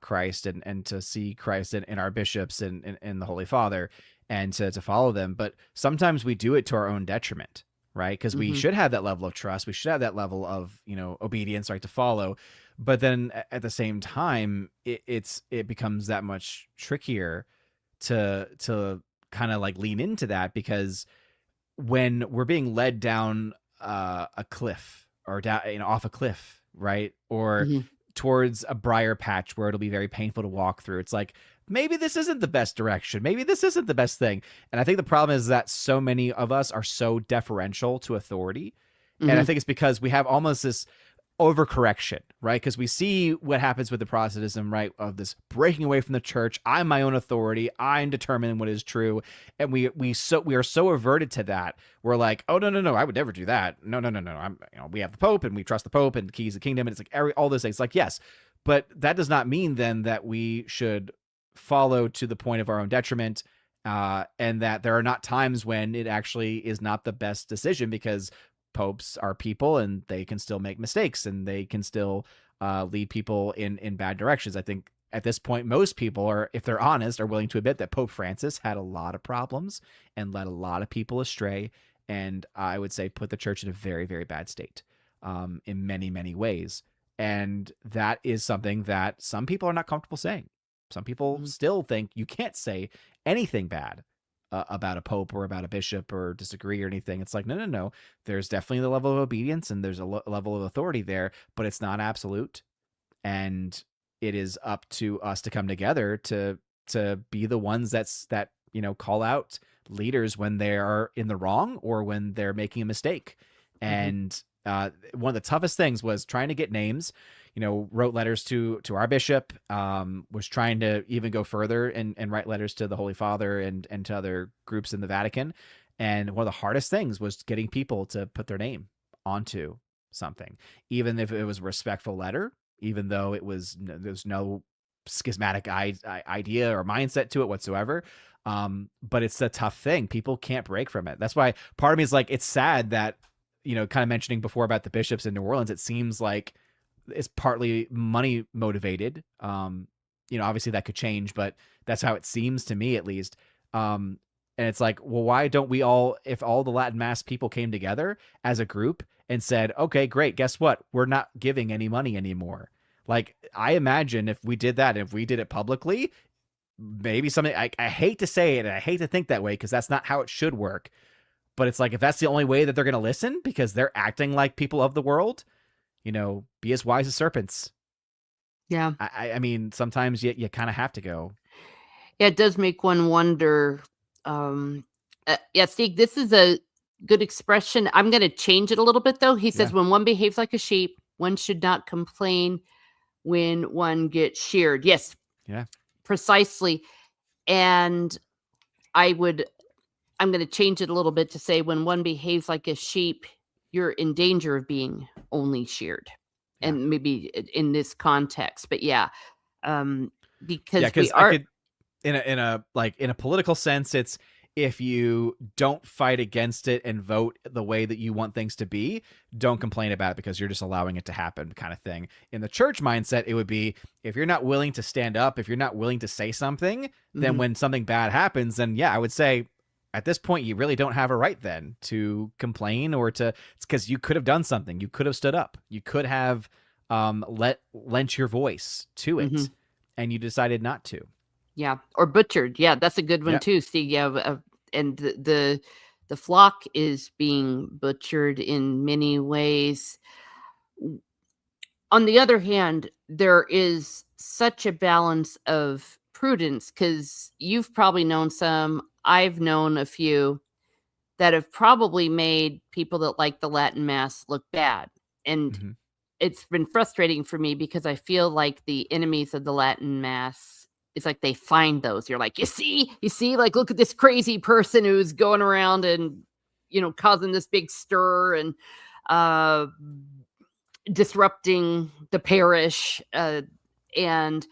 Christ and to see Christ in our bishops and in the Holy Father and to follow them. But sometimes we do it to our own detriment, right? Because we should have that level of trust. We should have that level of, you know, obedience, right, to follow. But then at the same time, it becomes that much trickier to kind of like lean into that, because when we're being led down a cliff or down, you know, off a cliff, right, or towards a briar patch where it'll be very painful to walk through, it's like, maybe this isn't the best direction, maybe this isn't the best thing. And I think the problem is that so many of us are so deferential to authority, and I think it's because we have almost this overcorrection, right? Because we see what happens with the Protestantism, right? Of this breaking away from the church. I'm my own authority. I'm determining what is true, and we are so averted to that. We're like, oh no, I would never do that. No. I'm, you know, we have the Pope, and we trust the Pope, and the keys of the kingdom, and it's like all those things. Like, yes, but that does not mean then that we should follow to the point of our own detriment. And that there are not times when it actually is not the best decision, because popes are people and they can still make mistakes and they can still lead people in bad directions. I think at this point, most people are, if they're honest, are willing to admit that Pope Francis had a lot of problems and led a lot of people astray. And I would say put the church in a very, very bad state in many, many ways. And that is something that some people are not comfortable saying. Some people still think you can't say anything bad about a pope or about a bishop or disagree or anything. It's like, no. There's definitely the level of obedience and there's a level of authority there, but it's not absolute. And it is up to us to come together to be the ones that, you know, call out leaders when they are in the wrong or when they're making a mistake. And one of the toughest things was trying to get names. You know, wrote letters to our bishop, was trying to even go further and write letters to the Holy Father and to other groups in the Vatican. And one of the hardest things was getting people to put their name onto something, even if it was a respectful letter, even though there's no schismatic idea or mindset to it whatsoever. But it's a tough thing. People can't break from it. That's why part of me is like, it's sad that, you know, kind of mentioning before about the bishops in New Orleans, it seems like it's partly money motivated. You know, obviously that could change, but that's how it seems to me, at least. And it's like, well, why don't we all, if all the Latin Mass people came together as a group and said, okay, great, guess what? We're not giving any money anymore. Like, I imagine if we did that, if we did it publicly, maybe something, I hate to say it, and I hate to think that way, because that's not how it should work. But it's like, if that's the only way that they're going to listen, because they're acting like people of the world, you know, be as wise as serpents. Yeah. I mean, sometimes you kind of have to go. Yeah, it does make one wonder. Yeah, Steve, this is a good expression. I'm going to change it a little bit, though. He says, when one behaves like a sheep, one should not complain when one gets sheared. Yes. Yeah. Precisely. And I'm going to change it a little bit to say, when one behaves like a sheep, you're in danger of being only sheared. Yeah. And maybe in this context, but because we are, in a political sense, it's, if you don't fight against it and vote the way that you want things to be, don't complain about it because you're just allowing it to happen, kind of thing. In the church mindset, it would be, if you're not willing to stand up, if you're not willing to say something, then when something bad happens, then yeah, I would say at this point, you really don't have a right then to complain or to, it's because you could have done something. You could have stood up. You could have lent your voice to it, and you decided not to. Yeah. Or butchered. Yeah. That's a good one too, Steve. Yeah. And the flock is being butchered in many ways. On the other hand, there is such a balance of prudence, because you've probably known some, I've known a few that have probably made people that like the Latin Mass look bad. And it's been frustrating for me, because I feel like the enemies of the Latin Mass, it's like they find those. You're like, you see, like, look at this crazy person who's going around and, you know, causing this big stir and disrupting the parish. And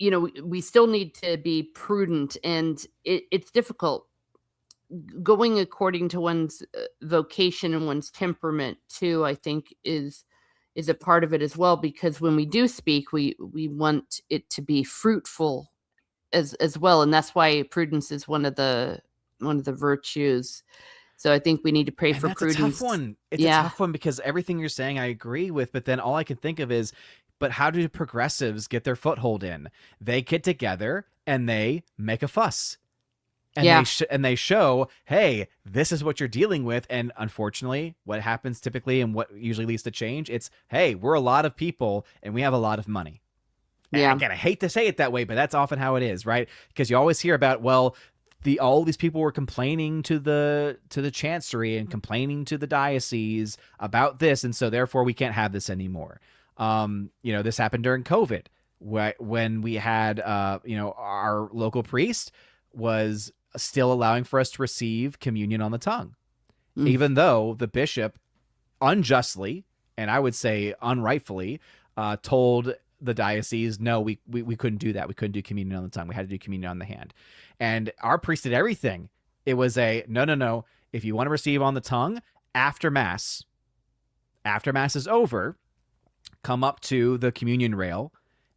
we still need to be prudent, and it's difficult going according to one's vocation and one's temperament too. I think is a part of it as well, because when we do speak, we want it to be fruitful as well, and that's why prudence is one of the virtues. So I think we need to pray for prudence. That's a tough one. It's a tough one, because everything you're saying I agree with, but then all I can think of is, but how do progressives get their foothold in? They get together and they make a fuss. And they show, hey, this is what you're dealing with. And unfortunately, what happens typically and what usually leads to change, it's, hey, we're a lot of people and we have a lot of money. Yeah. And again, I hate to say it that way, but that's often how it is, right? Because you always hear about, well, all these people were complaining to the chancery and complaining to the diocese about this, and so therefore we can't have this anymore. This happened during COVID, when we had our local priest was still allowing for us to receive communion on the tongue, even though the bishop unjustly, and I would say unrightfully, told the diocese, no, we couldn't do that. We couldn't do communion on the tongue. We had to do communion on the hand. And our priest did everything. It was a, no. If you want to receive on the tongue, after Mass is over, come up to the communion rail,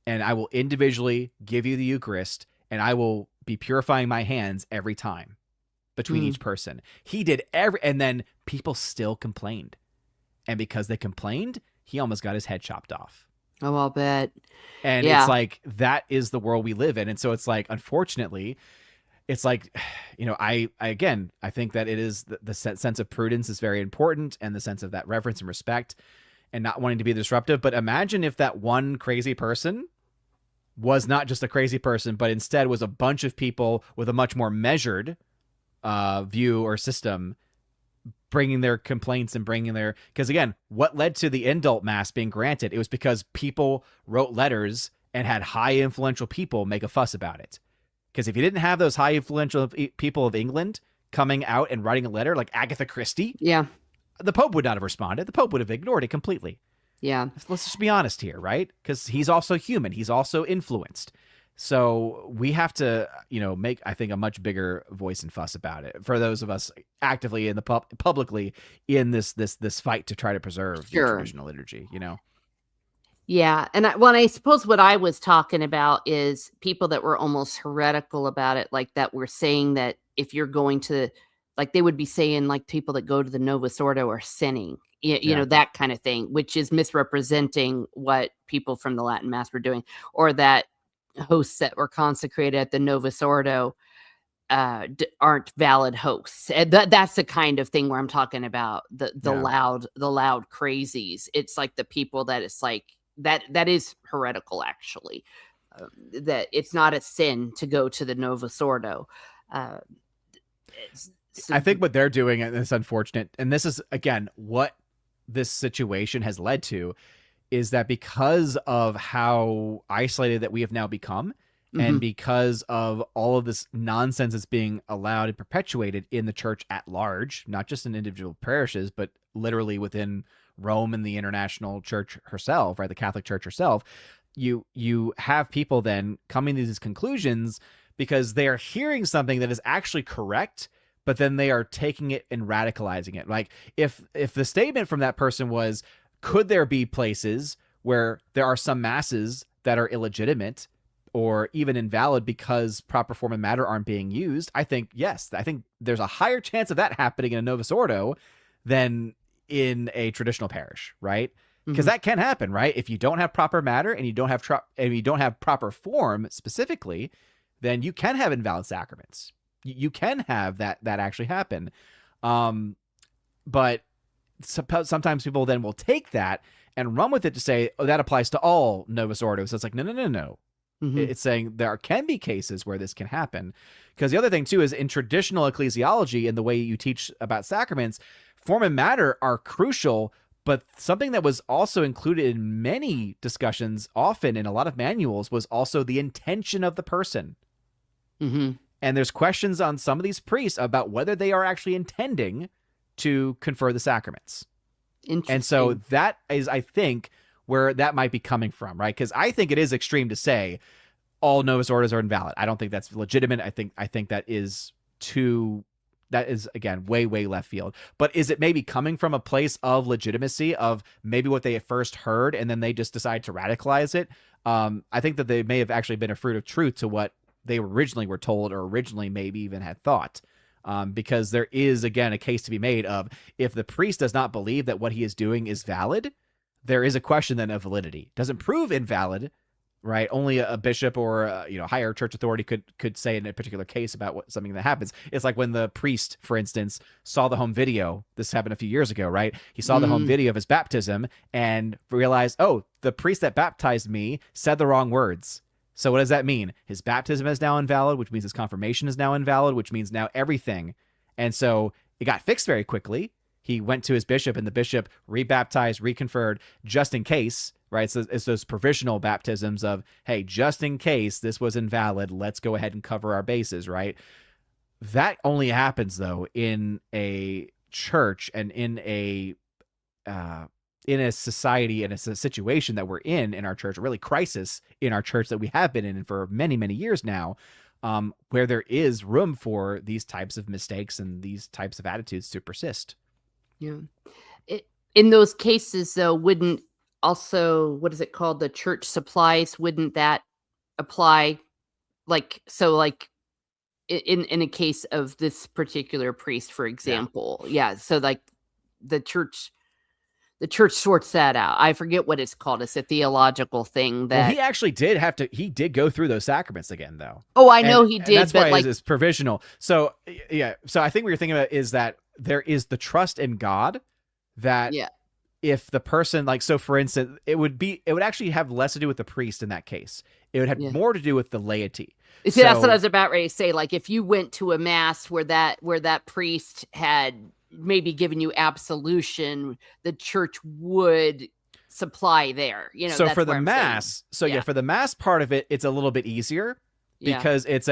and I will individually give you the Eucharist, and I will be purifying my hands every time between each person. He did and then people still complained. And because they complained, he almost got his head chopped off. Oh, I'll bet. And it's like, that is the world we live in. And so it's like, unfortunately, it's like, I think that it is the sense of prudence is very important, and the sense of that reverence and respect and not wanting to be disruptive. But imagine if that one crazy person was not just a crazy person, but instead was a bunch of people with a much more measured view or system, bringing their complaints and because again, what led to the indult Mass being granted? It was because people wrote letters and had high influential people make a fuss about it. Because if you didn't have those high influential people of England coming out and writing a letter like Agatha Christie, the Pope would not have responded. The Pope would have ignored it completely. Yeah. Let's just be honest here, right? Because he's also human. He's also influenced. So we have to, make, I think, a much bigger voice and fuss about it for those of us actively in the publicly in this fight to try to preserve the traditional liturgy, Yeah. And I suppose what I was talking about is people that were almost heretical about it, like that were saying that if you're going to, like, they would be saying, like, people that go to the Novus Ordo are sinning. That kind of thing, which is misrepresenting what people from the Latin Mass were doing, or that hosts that were consecrated at the Novus Ordo aren't valid hosts. And that's the kind of thing where I'm talking about the loud crazies. It's like the people that it's like that is heretical, actually. That it's not a sin to go to the Novus Ordo. I think what they're doing, and it's unfortunate, and this is again what this situation has led to, is that because of how isolated that we have now become, and because of all of this nonsense that's being allowed and perpetuated in the church at large, not just in individual parishes, but literally within Rome and the international church herself, right? The Catholic Church herself, you have people then coming to these conclusions because they are hearing something that is actually correct, but then they are taking it and radicalizing it. Like if the statement from that person was, could there be places where there are some masses that are illegitimate or even invalid because proper form and matter aren't being used? I think, yes, I think there's a higher chance of that happening in a Novus Ordo than in a traditional parish, right? Because that can happen, right? If you don't have proper matter and you don't have proper form specifically, then you can have invalid sacraments. You can have that actually happen. But sometimes people then will take that and run with it to say, oh, that applies to all Novus Ordo. So it's like, no. It's saying there can be cases where this can happen. Because the other thing, too, is in traditional ecclesiology, in the way you teach about sacraments, form and matter are crucial, but something that was also included in many discussions, often in a lot of manuals, was also the intention of the person. And there's questions on some of these priests about whether they are actually intending to confer the sacraments. And so that is, I think, where that might be coming from, right? Because I think it is extreme to say all Novus Orders are invalid. I don't think that's legitimate. I think that is again way left field. But is it maybe coming from a place of legitimacy of maybe what they at first heard and then they just decide to radicalize it? I think that they may have actually been a fruit of truth to what they originally were told, or originally maybe even had thought. Because there is, again, a case to be made of, if the priest does not believe that what he is doing is valid, there is a question then of validity. Doesn't prove invalid, right? Only a bishop or higher church authority could say in a particular case about something that happens. It's like when the priest, for instance, saw the home video. This happened a few years ago, right? He saw the home video of his baptism and realized, oh, the priest that baptized me said the wrong words. So what does that mean? His baptism is now invalid, which means his confirmation is now invalid, which means now everything. And so it got fixed very quickly. He went to his bishop, and the bishop rebaptized, reconferred, just in case, right? So it's those provisional baptisms of, hey, just in case this was invalid, let's go ahead and cover our bases, right? That only happens, though, in a church and in a society and a situation that we're in our church, really crisis in our church that we have been in for many, many years now, where there is room for these types of mistakes and these types of attitudes to persist. Yeah. In those cases, though, wouldn't also, what is it called? The church supplies, wouldn't that apply? Like in a case of this particular priest, for example. Yeah. So like the church sorts that out. I forget what it's called. It's a theological thing that he actually did go through those sacraments again, though. Oh, I know he did. And that's why it's provisional. So yeah. So I think what you're thinking about is that there is the trust in God that if the person, like, so for instance, it would actually have less to do with the priest in that case. It would have more to do with the laity. See, that's what I was about ready to say. Like, if you went to a mass where that priest had maybe given you absolution, the church would supply there. So for the mass, for the mass part of it, it's a little bit easier because it's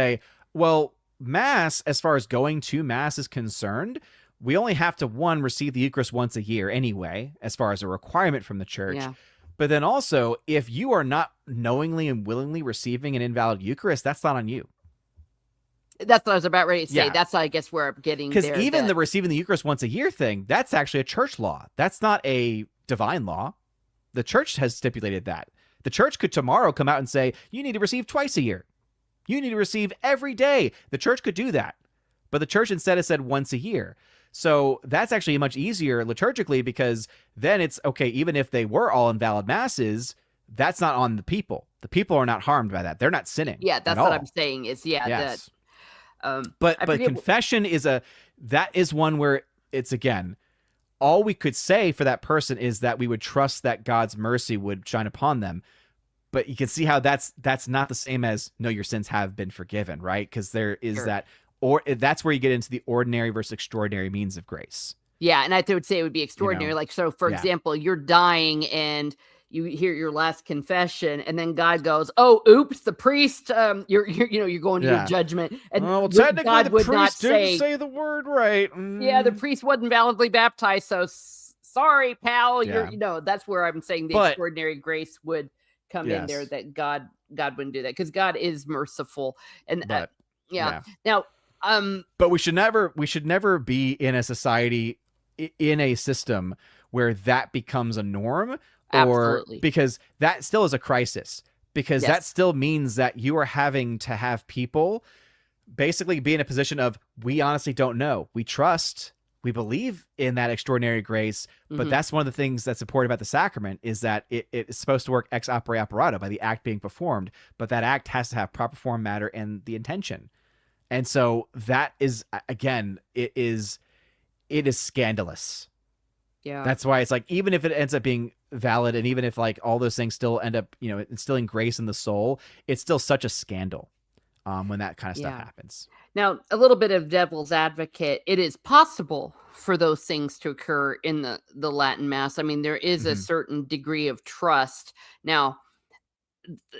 mass, as far as going to mass is concerned, we only have to receive the Eucharist once a year anyway, as far as a requirement from the church. Yeah. But then also, if you are not knowingly and willingly receiving an invalid Eucharist, that's not on you. That's what I was about ready to say. Yeah. That's, I guess, where I'm getting there. Because even the receiving the Eucharist once a year thing, that's actually a church law. That's not a divine law. The church has stipulated that. The church could tomorrow come out and say, you need to receive twice a year. You need to receive every day. The church could do that. But the church instead has said once a year. So that's actually much easier liturgically, because then it's okay, even if they were all invalid masses, that's not on the people. The people are not harmed by that. They're not sinning. Yeah, that's what I'm saying is, yes. But confession is one where it's, again, all we could say for that person is that we would trust that God's mercy would shine upon them. But you can see how that's not the same as, no, your sins have been forgiven, right? Because there is that, or that's where you get into the ordinary versus extraordinary means of grace. Yeah, and I would say it would be extraordinary. Like, so for example, you're dying and you hear your last confession, and then God goes, "Oh, oops, the priest, you're going to your judgment." And technically, God the priest didn't say the word right. Yeah, the priest wasn't validly baptized, so sorry, pal. That's where I'm saying the extraordinary grace would come in there. That God wouldn't do that, because God is merciful, and now. But we should never be in a society, in a system where that becomes a norm. Absolutely. Because that still is a crisis, because that still means that you are having to have people basically be in a position of, we honestly don't know. We trust, we believe in that extraordinary grace, but that's one of the things that's important about the sacrament, is that it is supposed to work ex opere operato, by the act being performed, but that act has to have proper form, matter, and the intention. And so that is, again, it is scandalous. Yeah. That's why it's like, even if it ends up being valid, and even if like all those things still end up, instilling grace in the soul, it's still such a scandal when that kind of stuff happens. Now, a little bit of devil's advocate, it is possible for those things to occur in the Latin Mass. I mean, there is a certain degree of trust. Now,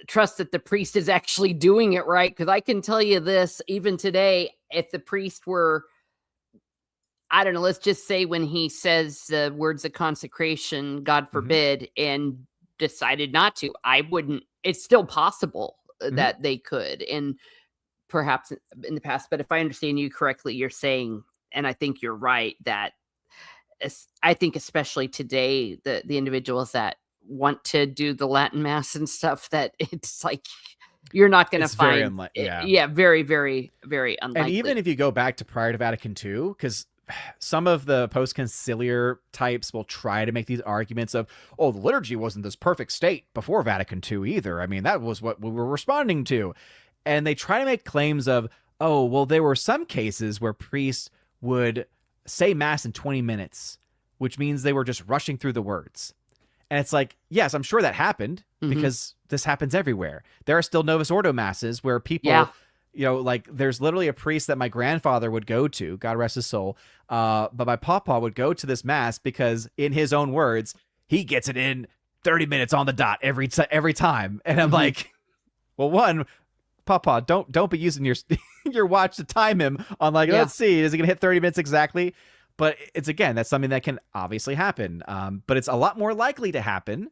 trust that the priest is actually doing it right, because I can tell you this, even today, if the priest were, I don't know, let's just say when he says the words of consecration, God forbid, and decided not to, I wouldn't, it's still possible that they could, and perhaps in the past. But if I understand you correctly, you're saying, and I think you're right, that I think especially today, the individuals that want to do the Latin Mass and stuff, that it's like you're not going to find very, very, very unlikely. And even if you go back to prior to Vatican II, because some of the post-conciliar types will try to make these arguments of, oh, the liturgy wasn't this perfect state before Vatican II either. I mean, that was what we were responding to. And they try to make claims of, oh, well, there were some cases where priests would say Mass in 20 minutes, which means they were just rushing through the words. And it's like, yes, I'm sure that happened because this happens everywhere. There are still Novus Ordo Masses where people, like there's literally a priest that my grandfather would go to, God rest his soul, but my papa would go to this Mass because, in his own words, he gets it in 30 minutes on the dot every time. And I'm like, well, one, Papa, don't be using your watch to time him on let's see, is he gonna hit 30 minutes exactly? But it's, again, that's something that can obviously happen. But it's a lot more likely to happen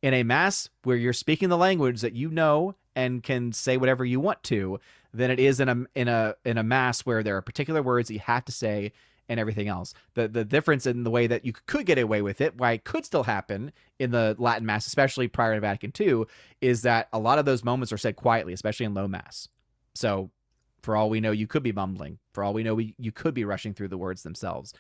in a Mass where you're speaking the language that you know and can say whatever you want to, than it is in a Mass where there are particular words that you have to say and everything else. The difference in the way that you could get away with it, why it could still happen in the Latin Mass, especially prior to Vatican II, is that a lot of those moments are said quietly, especially in low Mass. So for all we know, you could be mumbling. For all we know, you could be rushing through the words themselves.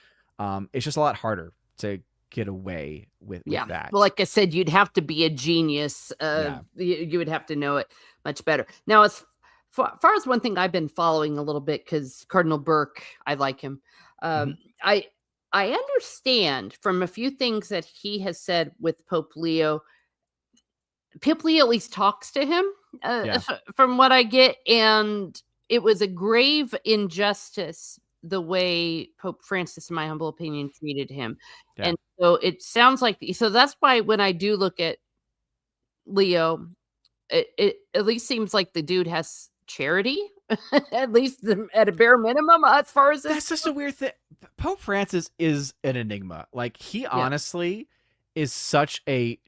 It's just a lot harder to get away with that. Well, like I said, you'd have to be a genius. You would have to know it much better. Now, as far as one thing I've been following a little bit, because Cardinal Burke, I like him. I understand from a few things that he has said with Pope Leo. Pope Leo at least talks to him, from what I get, and it was a grave injustice the way Pope Francis, in my humble opinion, treated him. And so it sounds like, so that's why when I do look at Leo, it at least seems like the dude has charity, at least at a bare minimum, as far as that's just a weird thing. Pope Francis is an enigma. Like, he honestly is such a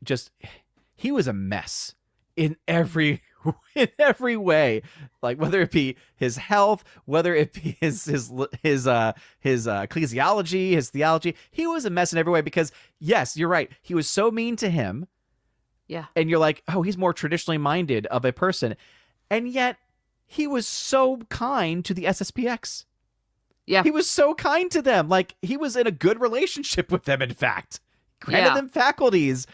he was a mess in every way, like whether it be his health, whether it be his ecclesiology, his theology. He was a mess in every way because, yes, you're right, he was so mean to him. And you're like, oh, he's more traditionally minded of a person, and yet he was so kind to the SSPX. He was so kind to them. Like, he was in a good relationship with them, in fact. Granted them faculties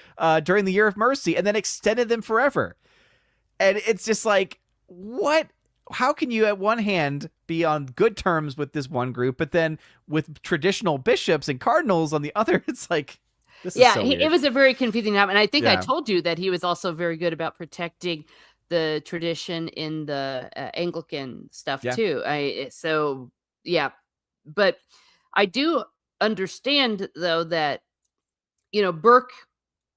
during the Year of Mercy, and then extended them forever. And it's just like, what? How can you, at one hand, be on good terms with this one group, but then with traditional bishops and cardinals on the other? It's like, this is so weird. It was a very confusing time. And I think I told you that he was also very good about protecting the tradition in the Anglican stuff too. But I do understand, though, that, Burke,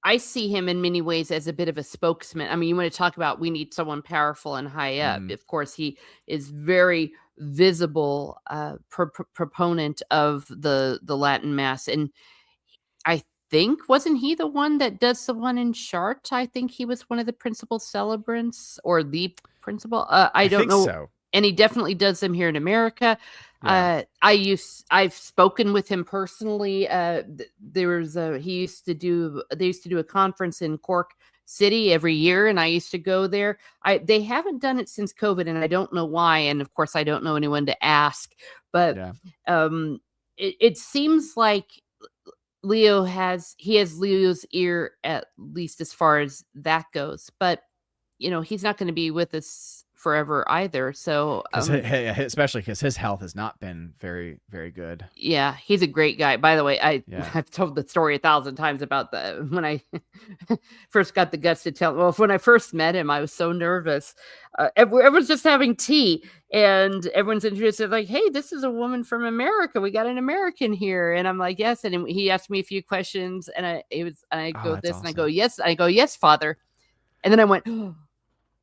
I see him in many ways as a bit of a spokesman. I mean, you want to talk about, we need someone powerful and high up. Of course, he is very visible proponent of the Latin Mass. And I think, wasn't he the one that does the one in Chartres? I think he was one of the principal celebrants, or the principal. I don't know. So. And he definitely does them here in America. I've spoken with him personally. They used to do a conference in Cork City every year, and I used to go there. They haven't done it since COVID, and I don't know why. And of course, I don't know anyone to ask. But it seems like Leo has Leo's ear, at least as far as that goes. But he's not going to be with us forever either. So especially because his health has not been very, very good. Yeah, he's a great guy. By the way, I've told the story 1,000 times about when I first got the guts to tell. Well, when I first met him, I was so nervous. Everyone's just having tea, and everyone's introduced, like, "Hey, this is a woman from America. We got an American here." And I'm like, "Yes." And he asked me a few questions, and I go, awesome. And I go, "Yes." I go, "Yes, Father." And then I went,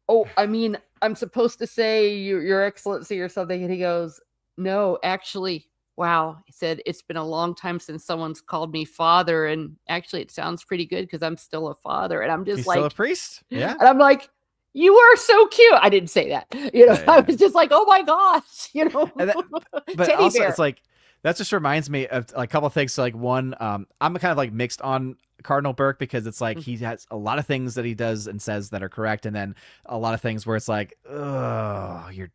"Oh, I mean, I'm supposed to say your excellency or something." And he goes, "No, actually, wow." He said, "It's been a long time since someone's called me father. And actually, it sounds pretty good because I'm still a father." And I'm just He's still a priest. Yeah. And I'm like, you are so cute. I didn't say that. Yeah. I was just like, oh my gosh, but teddy also bear. it's like that just reminds me of like a couple of things. So like one, I'm kind of like mixed on Cardinal Burke because it's like he has a lot of things that he does and says that are correct, and then a lot of things where it's like, oh, you're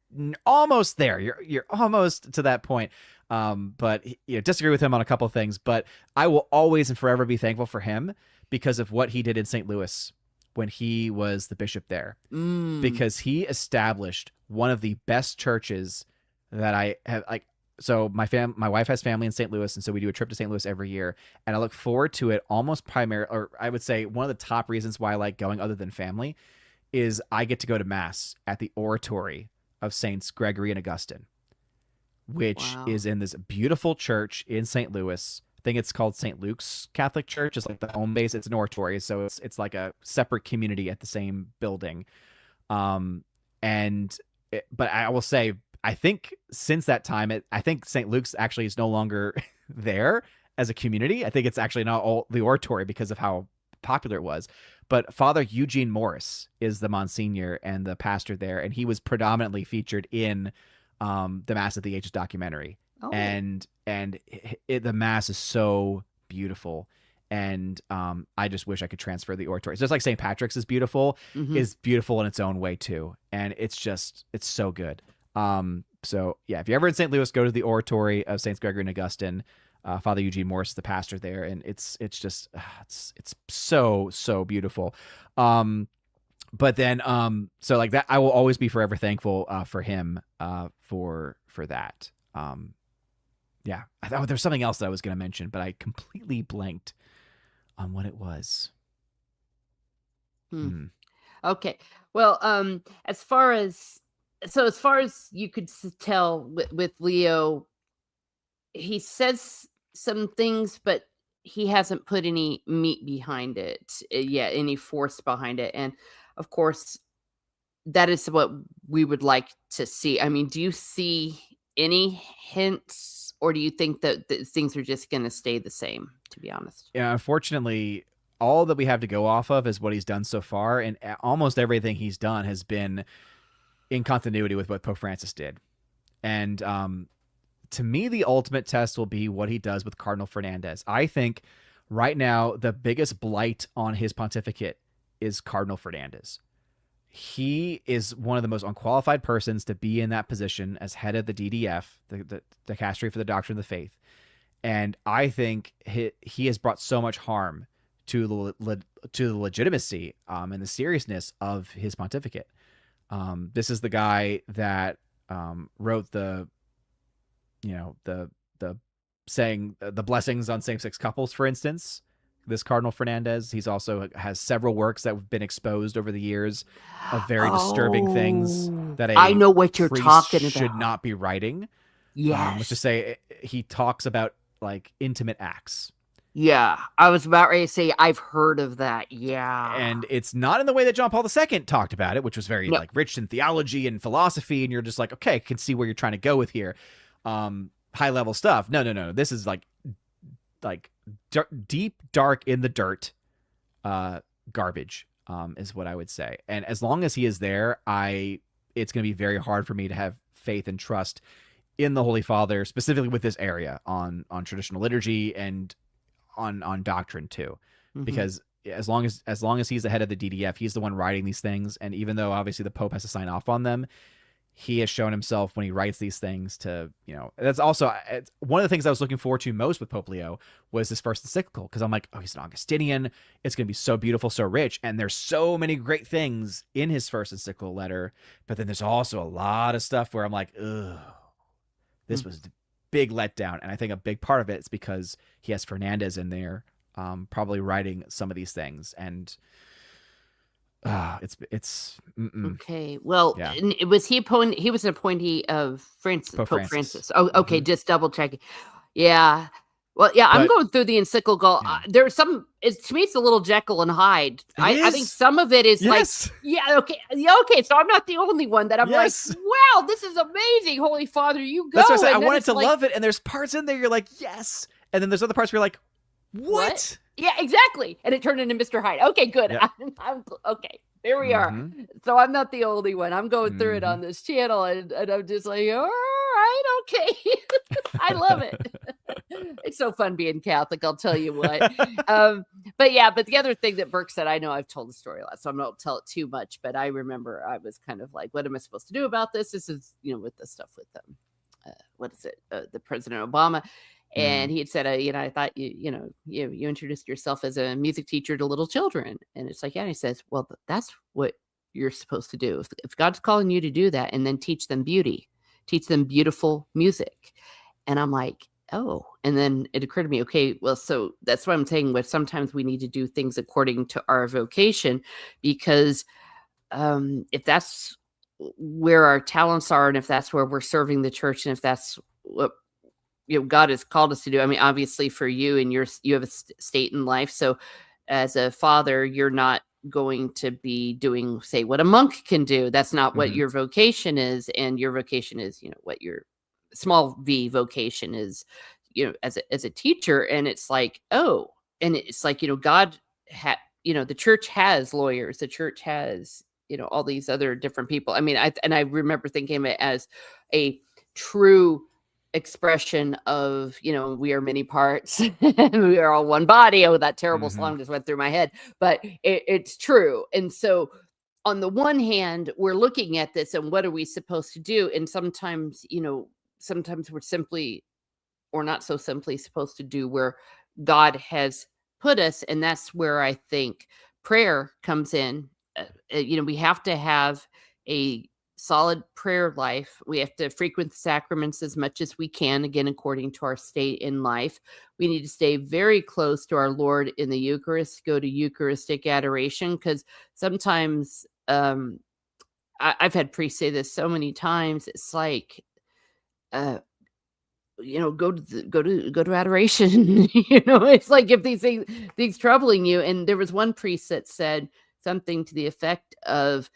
almost there. You're almost to that point. But disagree with him on a couple of things. But I will always and forever be thankful for him because of what he did in St. Louis when he was the bishop there, because he established one of the best churches that I have. Like, so my wife has family in St. Louis, and so we do a trip to St. Louis every year, and I look forward to it almost primarily, or I would say one of the top reasons why I like going other than family is I get to go to mass at the oratory of Saints Gregory and Augustine, which is in this beautiful church in St. Louis. I think it's called St. Luke's Catholic Church. It's like the home base. It's an oratory, so it's like a separate community at the same building. But I will say, I think since that time, I think St. Luke's actually is no longer there as a community. I think it's actually now all the oratory because of how popular it was. But Father Eugene Morris is the Monsignor and the pastor there, and he was predominantly featured in the Mass at the Ages documentary. And the Mass is so beautiful, and I just wish I could transfer the oratory. So just like St. Patrick's is beautiful in its own way too, and it's so good. So yeah, if you're ever in St. Louis, go to the oratory of Saints Gregory and Augustine. Father Eugene Morris is the pastor there, and it's just it's so beautiful. But then so like that, I will always be forever thankful for him for that. Yeah, I thought there's something else that I was going to mention, but I completely blanked on what it was. Okay. Well, as far as you could tell with Leo, he says some things, but he hasn't put any meat behind it yet, any force behind it. And of course, that is what we would like to see. I mean, do you see any hints, or do you think that things are just going to stay the same, to be honest? Yeah, unfortunately, all that we have to go off of is what he's done so far, and almost everything he's done has been in continuity with what Pope Francis did. And to me, the ultimate test will be what he does with Cardinal Fernandez. I think right now the biggest blight on his pontificate is Cardinal Fernandez. He is one of the most unqualified persons to be in that position as head of the DDF, the Dicastery for the Doctrine of the Faith. And I think he has brought so much harm to the legitimacy and the seriousness of his pontificate. This is the guy that wrote the saying the blessings on same-sex couples, for instance. This Cardinal Fernandez, he's also has several works that have been exposed over the years of very disturbing things that I know what you're talking about. Should not be writing. Yes. Let's just say he talks about like intimate acts. Yeah, I was about ready to say I've heard of that. Yeah, and it's not in the way that John Paul II talked about it, which was very like rich in theology and philosophy, and you're just like, okay, I can see where you're trying to go with here. High level stuff. No. This is like deep, dark in the dirt, garbage, is what I would say. And as long as he is there, it's going to be very hard for me to have faith and trust in the Holy Father, specifically with this area on traditional liturgy and on doctrine too, because as long as he's the head of the DDF, he's the one writing these things. And even though obviously the Pope has to sign off on them, he has shown himself when he writes these things to, that's also one of the things I was looking forward to most with Pope Leo was his first encyclical. Cause I'm like, oh, he's an Augustinian. It's going to be so beautiful, so rich. And there's so many great things in his first encyclical letter. But then there's also a lot of stuff where I'm like, ugh, this was a big letdown. And I think a big part of it is because he has Fernandez in there, probably writing some of these things. And it's okay. Well, was he he was an appointee of Pope Francis. Oh, okay. Just double checking. Yeah. Well, yeah, I'm going through the encyclical. There's some. To me, it's a little Jekyll and Hyde. I think some of it is like, okay. So I'm not the only one that I'm like, wow, this is amazing, Holy Father, you go. That's what I said. I wanted to love it, and there's parts in there you're like, yes, and then there's other parts where you're like, what? Yeah, exactly. And it turned into Mr. Hyde. Okay, good. Yeah. I'm okay. Here we are. So I'm not the only one. I'm going through it on this channel, and I'm just like, all right, okay. I love it. It's so fun being Catholic, I'll tell you what. But the other thing that Burke said, I know I've told the story a lot, so I'm not going to tell it too much, but I remember I was kind of like, what am I supposed to do about this? This is, with the stuff with them. What is it? The President Obama. And he had said, I thought you introduced yourself as a music teacher to little children. And it's like, yeah. And he says, well, that's what you're supposed to do. If God's calling you to do that, and then teach them beauty, teach them beautiful music. And I'm like, oh, and then it occurred to me, okay, well, so that's what I'm saying. With sometimes we need to do things according to our vocation, because if that's where our talents are, and if that's where we're serving the church, and if that's what God has called us to do. I mean, obviously for you, and you have a state in life. So as a father, you're not going to be doing, say, what a monk can do. That's not what your vocation is. And your vocation is, what your small v vocation is, as a teacher. And it's like, oh, and it's like, God the church has lawyers. The church has, all these other different people. I mean, I remember thinking of it as a true expression of, we are many parts and we are all one body. Oh, that terrible song just went through my head, but it's true. And so on the one hand, we're looking at this and what are we supposed to do? And sometimes, sometimes we're simply or not so simply supposed to do where God has put us. And that's where I think prayer comes in. We have to have a solid prayer life. We have to frequent the sacraments as much as we can, again, according to our state in life. We need to stay very close to our Lord in the Eucharist, go to Eucharistic adoration, because sometimes I've had priests say this so many times. It's like, go to adoration. It's like if these things troubling you. And there was one priest that said something to the effect of,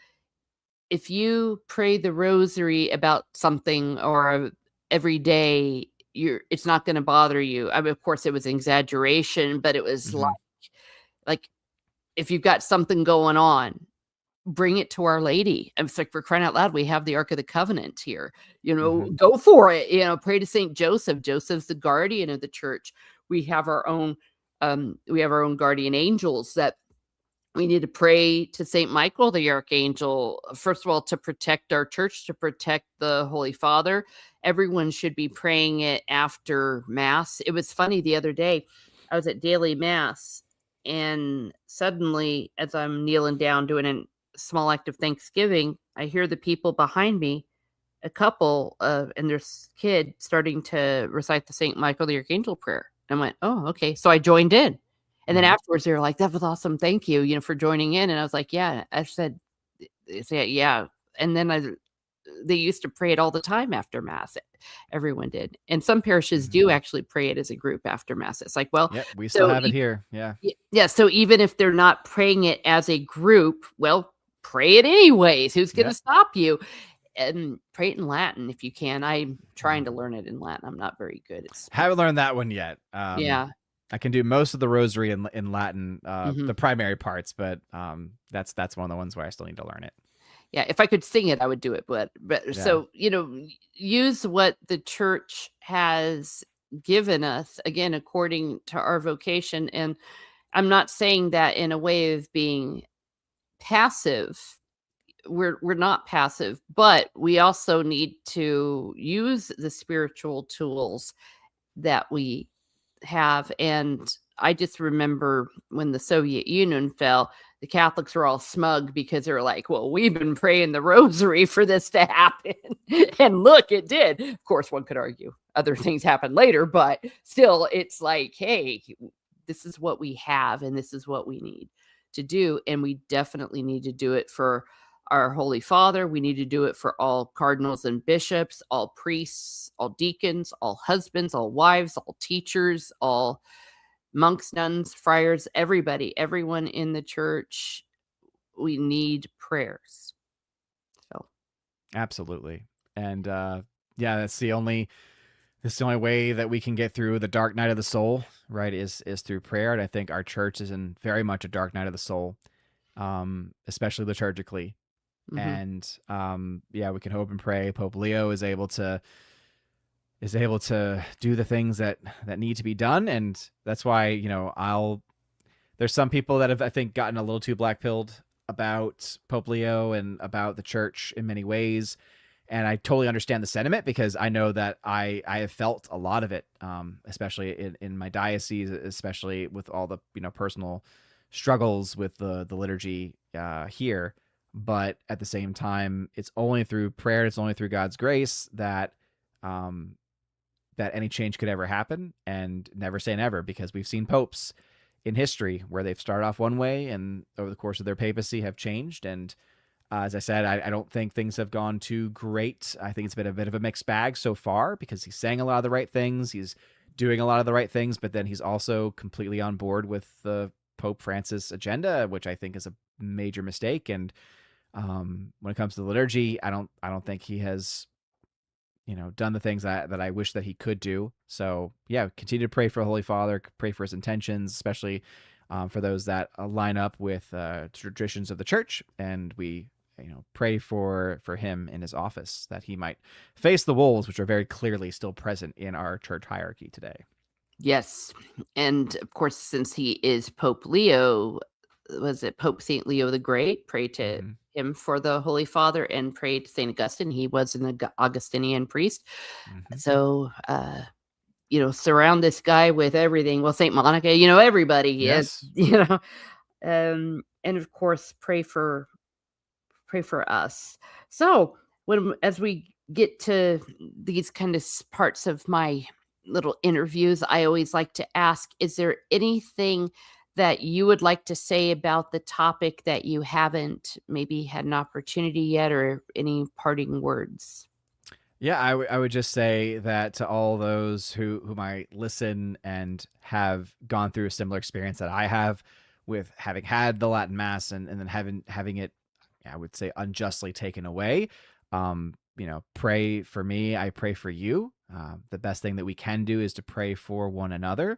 if you pray the rosary about something or every day, it's not going to bother you. I mean, of course, it was an exaggeration, but it was like if you've got something going on, bring it to Our Lady. And it's like, for crying out loud, we have the Ark of the Covenant here. Go for it. Pray to Saint Joseph. Joseph's the guardian of the church. We have our own guardian angels that we need to pray to Saint Michael, the Archangel, first of all, to protect our church, to protect the Holy Father. Everyone should be praying it after Mass. It was funny the other day, I was at daily Mass, and suddenly, as I'm kneeling down doing a small act of thanksgiving, I hear the people behind me, a couple, and their kid starting to recite the Saint Michael, the Archangel prayer. And I went, oh, okay. So I joined in. And then afterwards, they were like, that was awesome. Thank you, for joining in. And I was like, yeah. I said, yeah. And then they used to pray it all the time after Mass. Everyone did. And some parishes do actually pray it as a group after Mass. It's like, well, we still have it here. Yeah. Yeah. So even if they're not praying it as a group, well, pray it anyways. Who's going to stop you? And pray it in Latin if you can. I'm trying to learn it in Latin. I'm not very good. Haven't learned that one yet. Yeah. I can do most of the rosary in Latin, the primary parts, but that's one of the ones where I still need to learn it. Yeah, if I could sing it, I would do it. But so, use what the church has given us, again, according to our vocation. And I'm not saying that in a way of being passive. We're not passive, but we also need to use the spiritual tools that we have. And I just remember when the Soviet Union fell, the Catholics were all smug because they're like, well, we've been praying the rosary for this to happen. And look, it did. Of course, one could argue other things happened later, but still, it's like, hey, this is what we have and this is what we need to do. And we definitely need to do it for our Holy Father. We need to do it for all cardinals and bishops, all priests, all deacons, all husbands, all wives, all teachers, all monks, nuns, friars, everyone in the church. We need prayers. So, absolutely. And that's the only way that we can get through the dark night of the soul, right? Is through prayer. And I think our church is in very much a dark night of the soul. especially liturgically. Mm-hmm. And yeah, we can hope and pray Pope Leo is able to do the things that need to be done. And that's why, there's some people that have, I think, gotten a little too black pilled about Pope Leo and about the church in many ways. And I totally understand the sentiment, because I know that I have felt a lot of it, especially in my diocese, especially with all the, personal struggles with the liturgy here. But at the same time, it's only through prayer, it's only through God's grace that um, that any change could ever happen. And never say never, because we've seen popes in history where they've started off one way and over the course of their papacy have changed. And as I said, I don't think things have gone too great. I think it's been a bit of a mixed bag so far, because he's saying a lot of the right things, he's doing a lot of the right things, but then he's also completely on board with the Pope Francis agenda, which I think is a major mistake. And when it comes to the liturgy, I don't think he has done the things that I wish that he could do. So yeah, continue to pray for the Holy Father, pray for his intentions, especially for those that line up with traditions of the church. And we pray for him in his office, that he might face the wolves, which are very clearly still present in our church hierarchy today. Yes. And of course, since he is Pope Leo, was it Pope St. Leo the Great? Pray to him for the Holy Father, and pray to St. Augustine. He was an Augustinian priest. So, surround this guy with everything. Well, St. Monica, everybody. Yes. And of course, pray for us. So as we get to these kind of parts of my little interviews, I always like to ask, is there anything that you would like to say about the topic that you haven't maybe had an opportunity yet, or any parting words? Yeah, I would just say that to all those who might listen and have gone through a similar experience that I have, with having had the Latin Mass and then having it, I would say, unjustly taken away. Pray for me. I pray for you. The best thing that we can do is to pray for one another,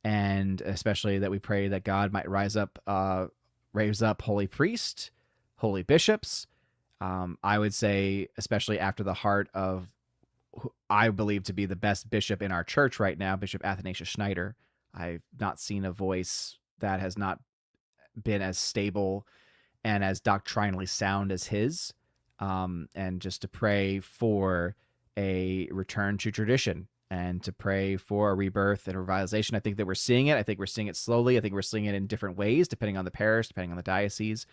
and especially that we pray that God might raise up holy priests, holy bishops. I would say, especially after the heart of who I believe to be the best bishop in our church right now, Bishop Athanasius Schneider. I've not seen a voice that has not been as stable and as doctrinally sound as his. And just to pray for a return to tradition, and to pray for a rebirth and revitalization. I think that we're seeing it. I think we're seeing it slowly. I think we're seeing it in different ways, depending on the parish, depending on the diocese.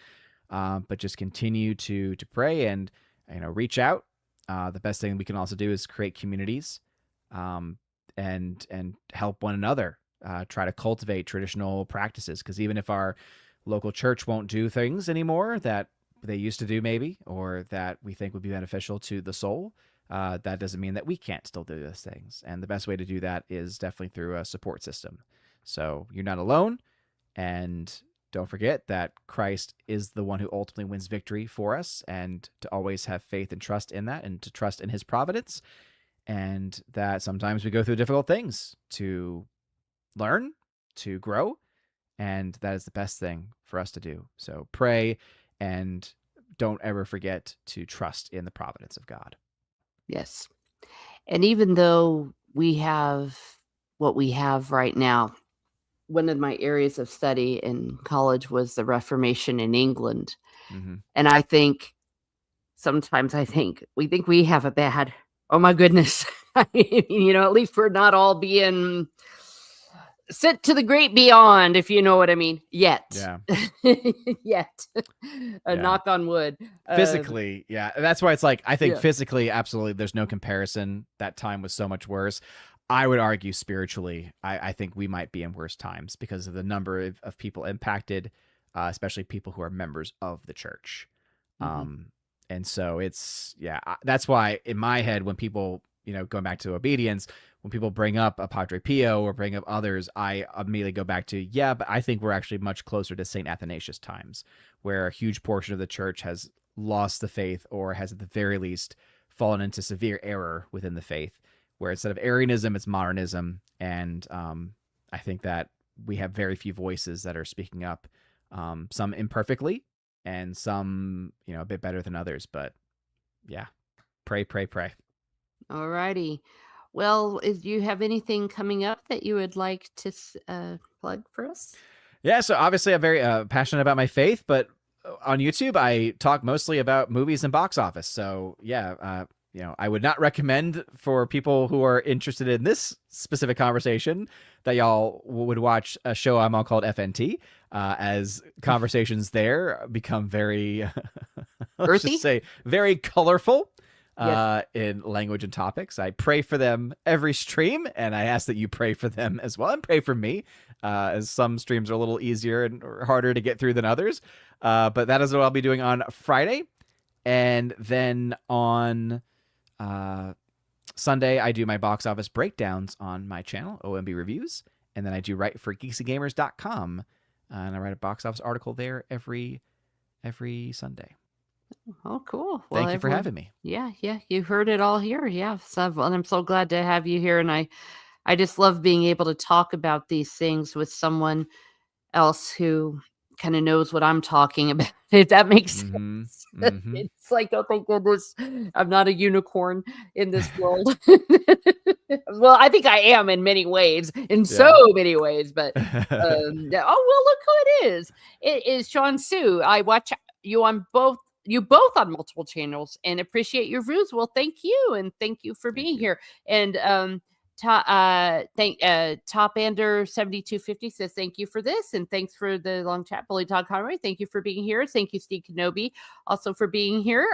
But just continue to pray and reach out. The best thing we can also do is create communities, and help one another. Try to cultivate traditional practices, because even if our local church won't do things anymore that they used to do, maybe, or that we think would be beneficial to the soul, that doesn't mean that we can't still do those things. And the best way to do that is definitely through a support system. So you're not alone, and don't forget that Christ is the one who ultimately wins victory for us, and to always have faith and trust in that, and to trust in his providence, and that sometimes we go through difficult things to learn, to grow, and that is the best thing for us to do. So pray, and don't ever forget to trust in the providence of God. Yes. And even though we have what we have right now, one of my areas of study in college was the Reformation in England. And I think sometimes we think we have a bad, oh my goodness, at least we're not all being sent to the great beyond, if you know what I mean, yet. Yeah. Yet. Knock on wood. Physically, yeah. That's why it's like, I think physically, absolutely, there's no comparison. That time was so much worse. I would argue spiritually, I think we might be in worse times because of the number of people impacted, especially people who are members of the church. And so it's, that's why in my head, when people, going back to obedience, when people bring up a Padre Pio or bring up others, I immediately go back to, but I think we're actually much closer to St. Athanasius times, where a huge portion of the church has lost the faith, or has at the very least fallen into severe error within the faith, where instead of Arianism, it's modernism. And I think that we have very few voices that are speaking up some imperfectly, and some, a bit better than others. But yeah, pray, pray, pray. All righty. Well, do you have anything coming up that you would like to plug for us? Yeah, so obviously I'm very passionate about my faith, but on YouTube I talk mostly about movies and box office. So yeah, I would not recommend for people who are interested in this specific conversation that y'all would watch a show I'm on called FNT, as conversations there become very, let's just say, very colorful. Yes. In language and topics. I pray for them every stream, and I ask that you pray for them as well, and pray for me, as some streams are a little easier and harder to get through than others. But that is what I'll be doing on Friday. And then on Sunday, I do my box office breakdowns on my channel, OMB Reviews. And then I do write for geeksygamers.com, and I write a box office article there every Sunday. Oh, cool. Well, thank you for having me. Yeah. You heard it all here. Yeah. So, and I'm so glad to have you here. And I just love being able to talk about these things with someone else who kind of knows what I'm talking about, if that makes sense. Mm-hmm. It's like, oh, thank goodness I'm not a unicorn in this world. Well, I think I am in many ways, so many ways. But oh, well, look who it is. It is Sean Sue. I watch you on both on multiple channels and appreciate your views. Well, thank you. And thank you for being here. And Topander 7250 says thank you for this, and thanks for the long chat. Bully Todd Conroy, thank you for being here. Thank you, Steve Kenobi, also for being here.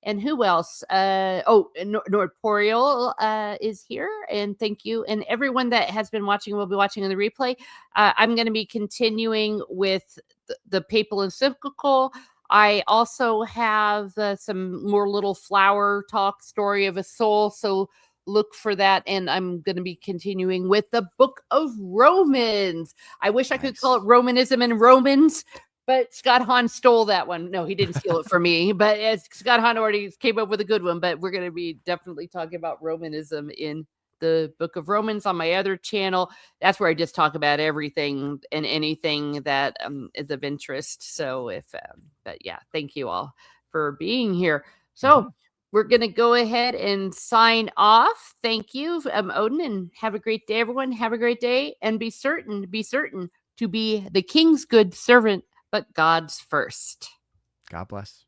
And who else? Nordporial is here, and thank you. And everyone that has been watching will be watching on the replay. I'm going to be continuing with the papal encyclical. I also have some more little flower talk, story of a soul. So look for that. And I'm going to be continuing with the Book of Romans. I wish I could call it Romanism and Romans, but Scott Hahn stole that one. No, he didn't steal it from me, but Scott Hahn already came up with a good one. But we're going to be definitely talking about Romanism in the Book of Romans on my other channel. That's where I just talk about everything and anything that is of interest. So but yeah, thank you all for being here. So we're going to go ahead and sign off. Thank you, Odin, and have a great day, everyone. Have a great day, and be certain to be the King's good servant, but God's first. God bless.